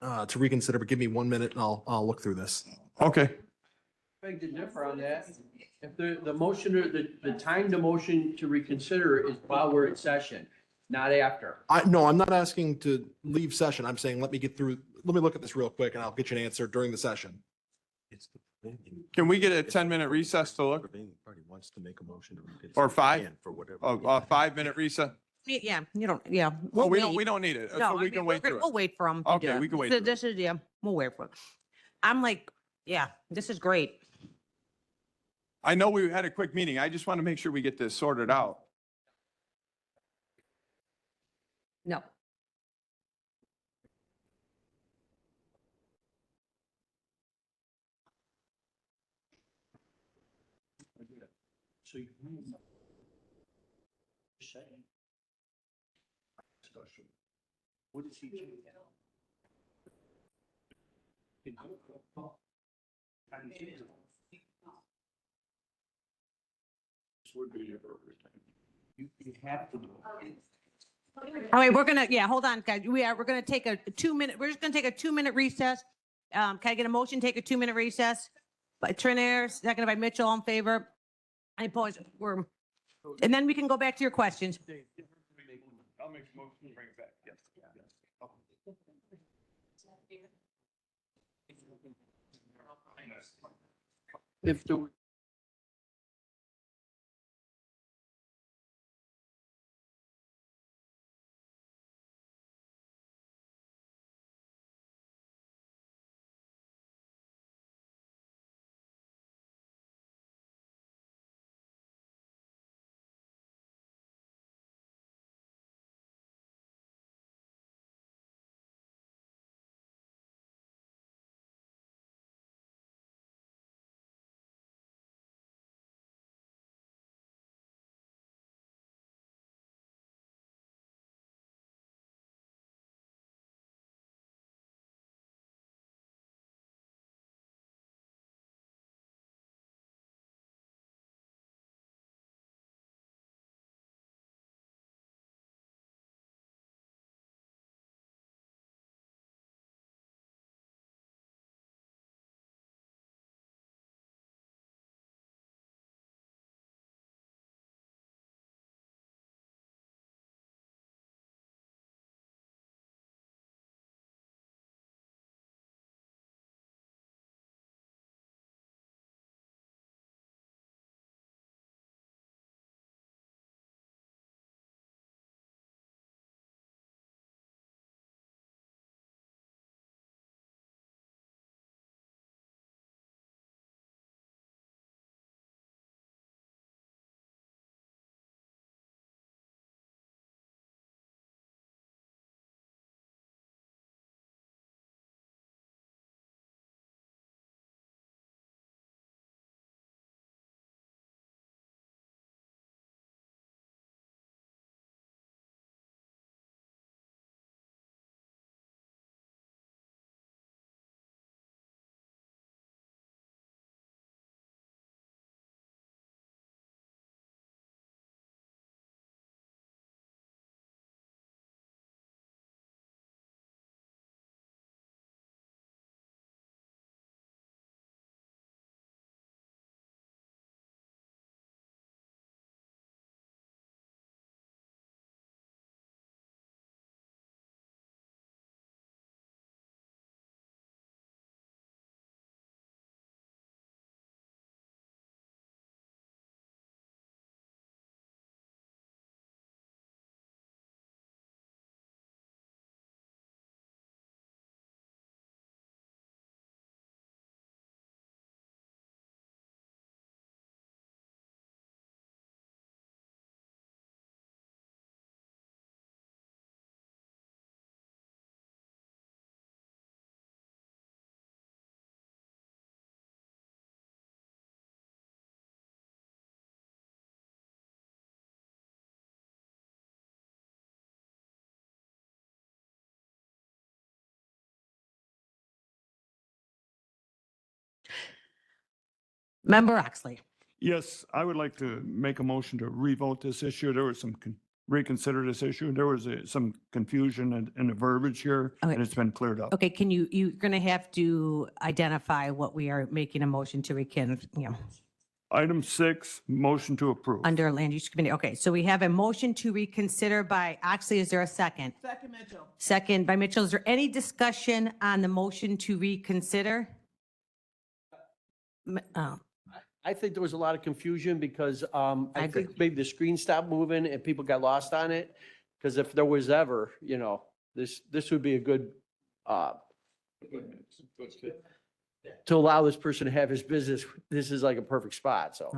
to reconsider, but give me 1 minute and I'll look through this. Okay. Beg to differ on that. If the motion, or the time to motion to reconsider is while we're in session, not after. No, I'm not asking to leave session. I'm saying, let me look at this real quick and I'll get you an answer during the session. Can we get a 10-minute recess to look? Or five? A 5-minute recess? Yeah, you don't, yeah. Oh, we'll we wait. don't need it. No, So I we mean, can we're wait gonna- through We'll it. wait for them. Okay, we can wait through it. This is, yeah, we'll wait for it. I'm like, yeah, this is great. I know we had a quick meeting. I just want to make sure we get this sorted out. No. So you. What is he doing now? You have to do it. All right, we're gonna, yeah, hold on, guys. We're gonna take a 2-minute, we're just gonna take a 2-minute recess. Can I get a motion, take a 2-minute recess? By Trinair, seconded by Mitchell, all in favor? I oppose, and then we can go back to your questions. I'll make a motion to bring it back. Yes. If the Member Oxley. Yes, I would like to make a motion to revote this issue. There was some, reconsider this issue. There was some confusion in the verbiage here, Okay. and it's been cleared up. Okay, you're going to have to identify what we are making a motion to Item 6, motion to approve. under Land Use Committee. Okay, so we have a motion to reconsider by Oxley. Is there a second? Second Mitchell. Second by Mitchell. Is there any discussion on the motion to reconsider? Oh, I think there was a lot of confusion because I agree. think maybe the screen stopped moving and people got lost on it. Because if there was ever, this would be a good, to allow this person to have his business, this is like a perfect spot, so.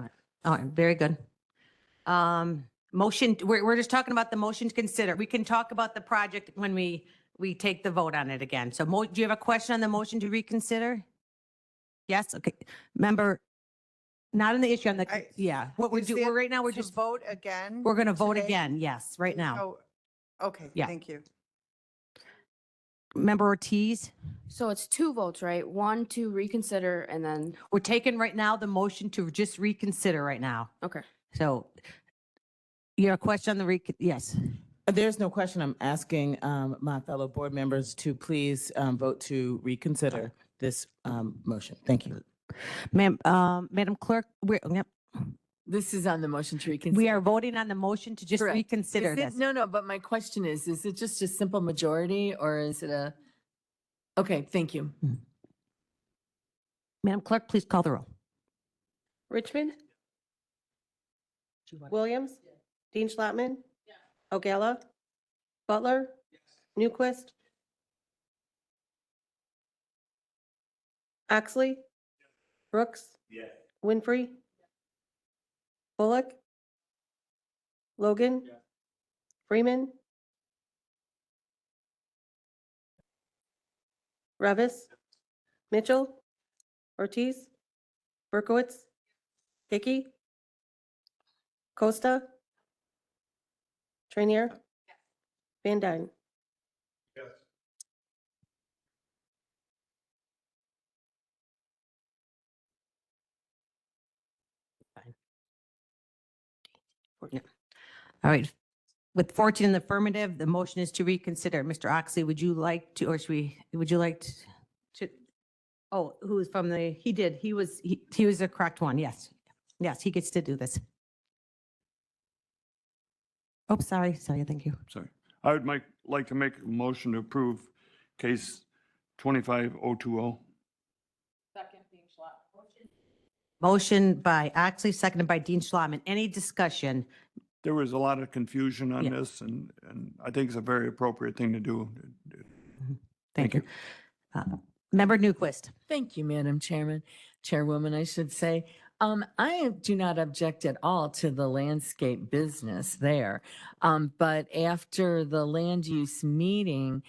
all right, very good. Motion, we're just talking about the motion to consider. We can talk about the project when we take the vote on it again. So do you have a question on the motion to reconsider? Yes, okay. Member, not on the issue, on the, yeah, what we're doing, right now, we're just, vote again? we're going to vote today? again, yes, right now. Oh, okay, Yeah. thank you. Member Ortiz, So it's two votes, right? One to reconsider and then, we're taking right now the motion to just reconsider right now. okay. So you have a question on the yes. There's no question. I'm asking my fellow board members to please vote to reconsider this motion. Thank you. Madam Clerk, This is on the motion to reconsider. we are voting on the motion to just Correct. reconsider Is it- this. No, but my question is it just a simple majority or is it a? Okay, thank you. Madam Clerk, please call the roll. Richmond? Williams? Dean Schlattman? O'Gala? Butler? Newquist? Oxley? Brooks? Winfrey? Bullock? Logan? Freeman? Revis? Mitchell? Ortiz? Berkowitz? Hickey? Costa? Trainier? Van Dyne? Yeah. All right. With 14 in the affirmative, the motion is to reconsider. Mr. Oxley, would you like to, or would you like to, oh, who is from the, he was the correct one. Yes. Yes, he gets to do this. Oh, sorry. Thank you. Sorry. I would like to make a motion to approve case 25020. Motion by Oxley, seconded by Dean Schlotman. Any discussion? There was a lot of confusion on this, and I think it's a very appropriate thing to do. Thank you. Member Newquist. Thank you, Madam Chairwoman, I should say. I do not object at all to the landscape business there. But after the land use meeting,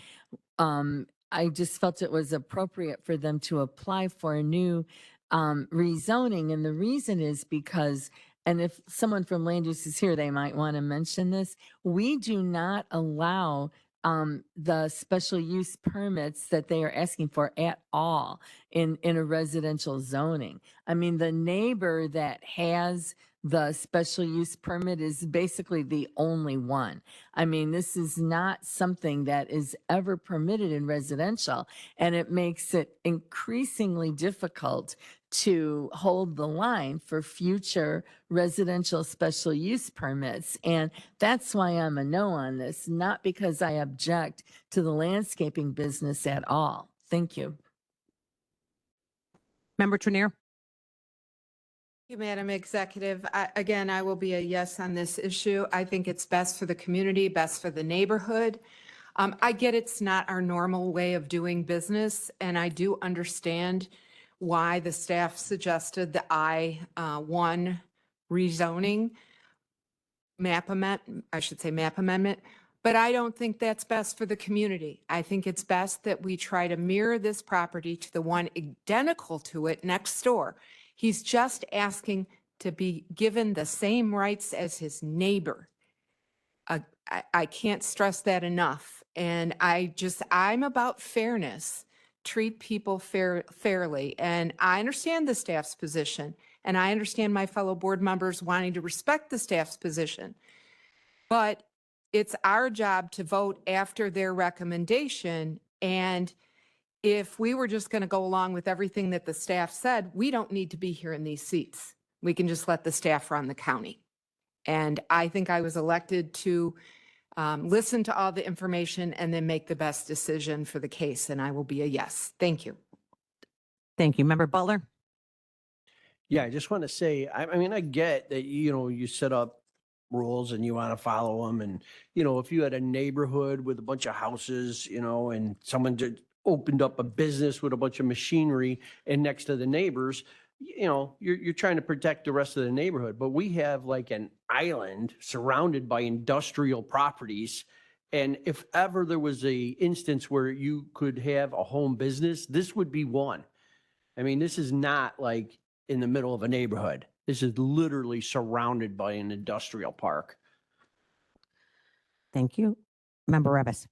I just felt it was appropriate for them to apply for a new rezoning. And the reason is because, and if someone from land use is here, they might want to mention this. We do not allow the special use permits that they are asking for at all in a residential zoning. I mean, the neighbor that has the special use permit is basically the only one. I mean, this is not something that is ever permitted in residential, and it makes it increasingly difficult to hold the line for future residential special use permits. And that's why I'm a no on this, not because I object to the landscaping business at all. Thank you. Member Trenier. Thank you, Madam Executive. Again, I will be a yes on this issue. I think it's best for the community, best for the neighborhood. I get it's not our normal way of doing business, and I do understand why the staff suggested the I-1 rezoning map amendment, but I don't think that's best for the community. I think it's best that we try to mirror this property to the one identical to it next door. He's just asking to be given the same rights as his neighbor. I can't stress that enough. And I'm about fairness. Treat people fairly. And I understand the staff's position. And I understand my fellow board members wanting to respect the staff's position. But it's our job to vote after their recommendation. And if we were just going to go along with everything that the staff said, we don't need to be here in these seats. We can just let the staff run the county. And I think I was elected to listen to all the information and then make the best decision for the case, and I will be a yes. Thank you. Thank you. Member Butler? Yeah, I just want to say, I mean, I get that, you set up rules and you want to follow them. And, if you had a neighborhood with a bunch of houses, and someone just opened up a business with a bunch of machinery and next to the neighbors, you're trying to protect the rest of the neighborhood. But we have like an island surrounded by industrial properties. And if ever there was a instance where you could have a home business, this would be one. I mean, this is not like in the middle of a neighborhood. This is literally surrounded by an industrial park. Thank you. Member Revis?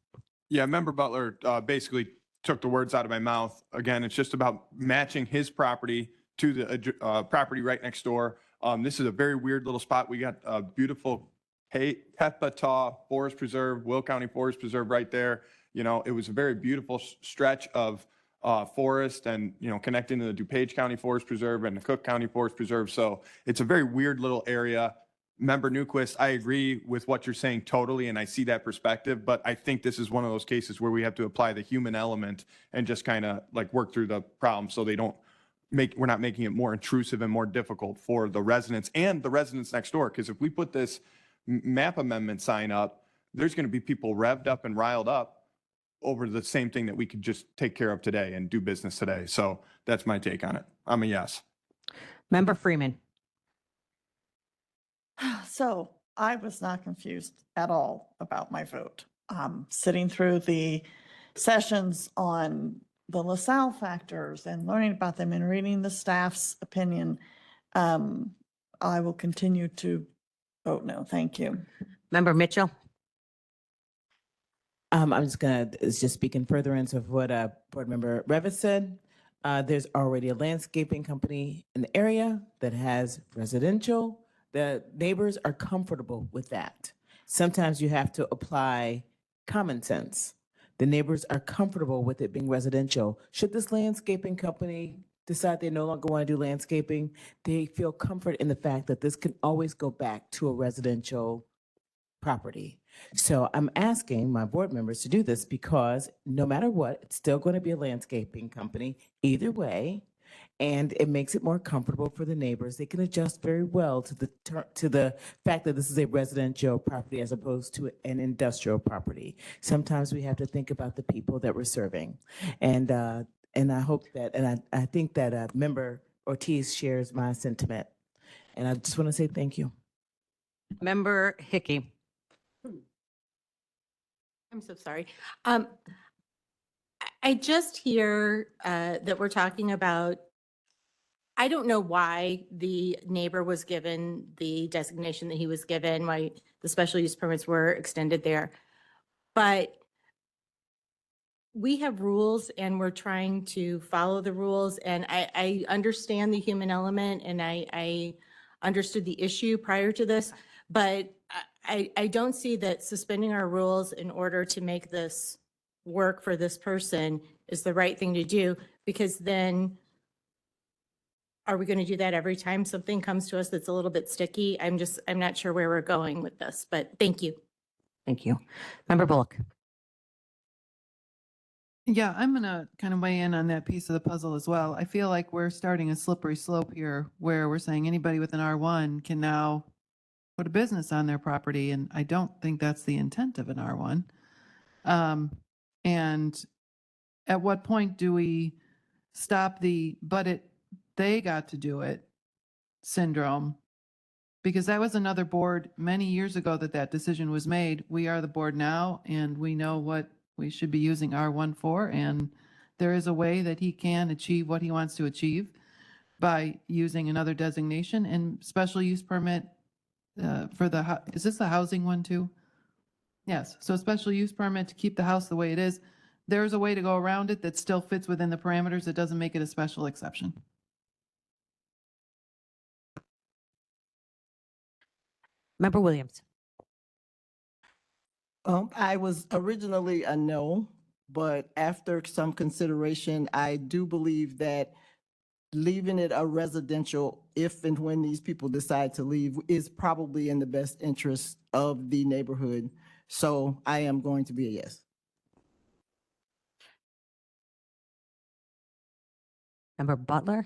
Yeah, Member Butler basically took the words out of my mouth. Again, it's just about matching his property to the property right next door. This is a very weird little spot. We got a beautiful Pepatah Forest Preserve, Will County Forest Preserve right there. It was a very beautiful stretch of forest and, connecting to the DuPage County Forest Preserve and the Cook County Forest Preserve. So it's a very weird little area. Member Newquist, I agree with what you're saying totally, and I see that perspective, but I think this is one of those cases where we have to apply the human element and just kind of like work through the problem so we're not making it more intrusive and more difficult for the residents and the residents next door. Because if we put this map amendment sign up, there's going to be people revved up and riled up over the same thing that we could just take care of today and do business today. So that's my take on it. I'm a yes. Member Freeman? So I was not confused at all about my vote. Sitting through the sessions on the LaSalle factors and learning about them and reading the staff's opinion, I will continue to vote no. Thank you. Member Mitchell? I'm just speaking furtherance of what Board Member Revis said. There's already a landscaping company in the area that has residential. The neighbors are comfortable with that. Sometimes you have to apply common sense. The neighbors are comfortable with it being residential. Should this landscaping company decide they no longer want to do landscaping, they feel comfort in the fact that this can always go back to a residential property. So I'm asking my board members to do this because no matter what, it's still going to be a landscaping company either way. And it makes it more comfortable for the neighbors. They can adjust very well to the fact that this is a residential property as opposed to an industrial property. Sometimes we have to think about the people that we're serving. And I hope that, and I think that Member Ortiz shares my sentiment. And I just want to say thank you. Member Hickey? I'm so sorry. I just hear that we're talking about, I don't know why the neighbor was given the designation that he was given, why the special use permits were extended there. But we have rules and we're trying to follow the rules. And I understand the human element and I understood the issue prior to this, but I don't see that suspending our rules in order to make this work for this person is the right thing to do, because then are we going to do that every time something comes to us that's a little bit sticky? I'm not sure where we're going with this, but thank you. Thank you. Member Bullock? Yeah, I'm going to kind of weigh in on that piece of the puzzle as well. I feel like we're starting a slippery slope here where we're saying anybody with an R1 can now put a business on their property, and I don't think that's the intent of an R1. And at what point do we stop the they got to do it syndrome? Because that was another board many years ago that decision was made. We are the board now, and we know what we should be using R1 for, and there is a way that he can achieve what he wants to achieve by using another designation and special use permit for is this the housing one too? Yes, so special use permit to keep the house the way it is. There's a way to go around it that still fits within the parameters. It doesn't make it a special exception. Member Williams. I was originally a no, but after some consideration, I do believe that leaving it a residential, if and when these people decide to leave, is probably in the best interest of the neighborhood. So I am going to be a yes. Member Butler,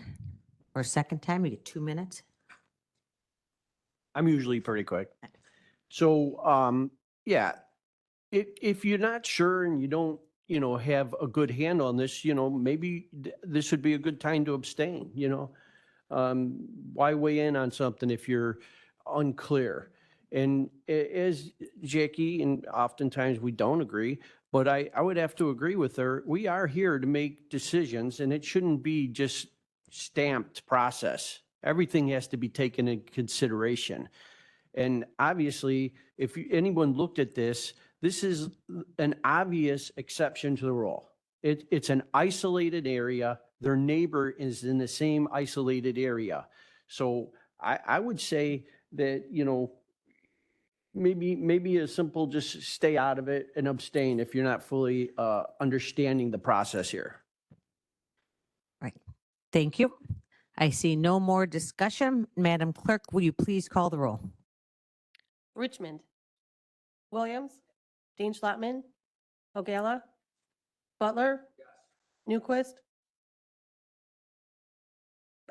for a second time, you get 2 minutes. I'm usually pretty quick. So, yeah, if you're not sure and you don't, have a good handle on this, maybe this would be a good time to abstain, why weigh in on something if you're unclear? And as Jackie, and oftentimes we don't agree, but I would have to agree with her. We are here to make decisions and it shouldn't be just stamped process. Everything has to be taken into consideration. And obviously, if anyone looked at this, this is an obvious exception to the rule. It's an isolated area. Their neighbor is in the same isolated area. So I would say that, maybe a simple just stay out of it and abstain if you're not fully understanding the process here. Right. Thank you. I see no more discussion. Madam Clerk, will you please call the roll? Richmond. Williams. Dean Schlottman. Ogala. Butler. Newquist.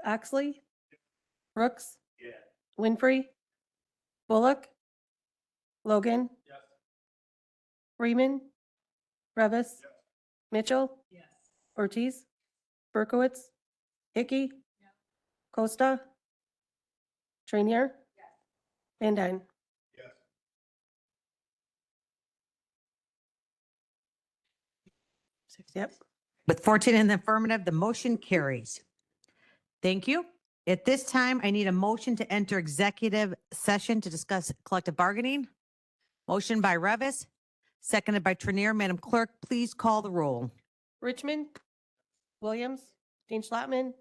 Oxley. Brooks. Winfrey. Bullock. Logan. Freeman. Revis. Mitchell. Ortiz. Berkowitz. Hickey. Costa. Trainier. Van Dyne. Yep. With 14 in the affirmative, the motion carries. Thank you. At this time, I need a motion to enter executive session to discuss collective bargaining. Motion by Revis, seconded by Trenier. Madam Clerk, please call the roll. Richmond. Williams. Dean Schlottman.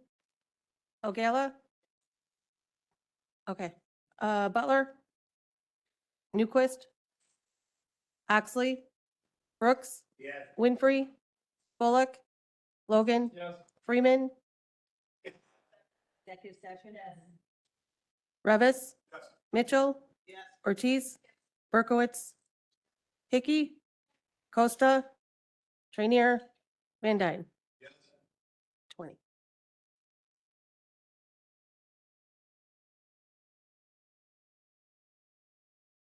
Ogala. Okay. Butler. Newquist. Oxley. Brooks. Winfrey. Bullock. Logan. Freeman. Executive session. Revis. Mitchell. Ortiz. Berkowitz. Hickey. Costa. Trainier. Van Dyne.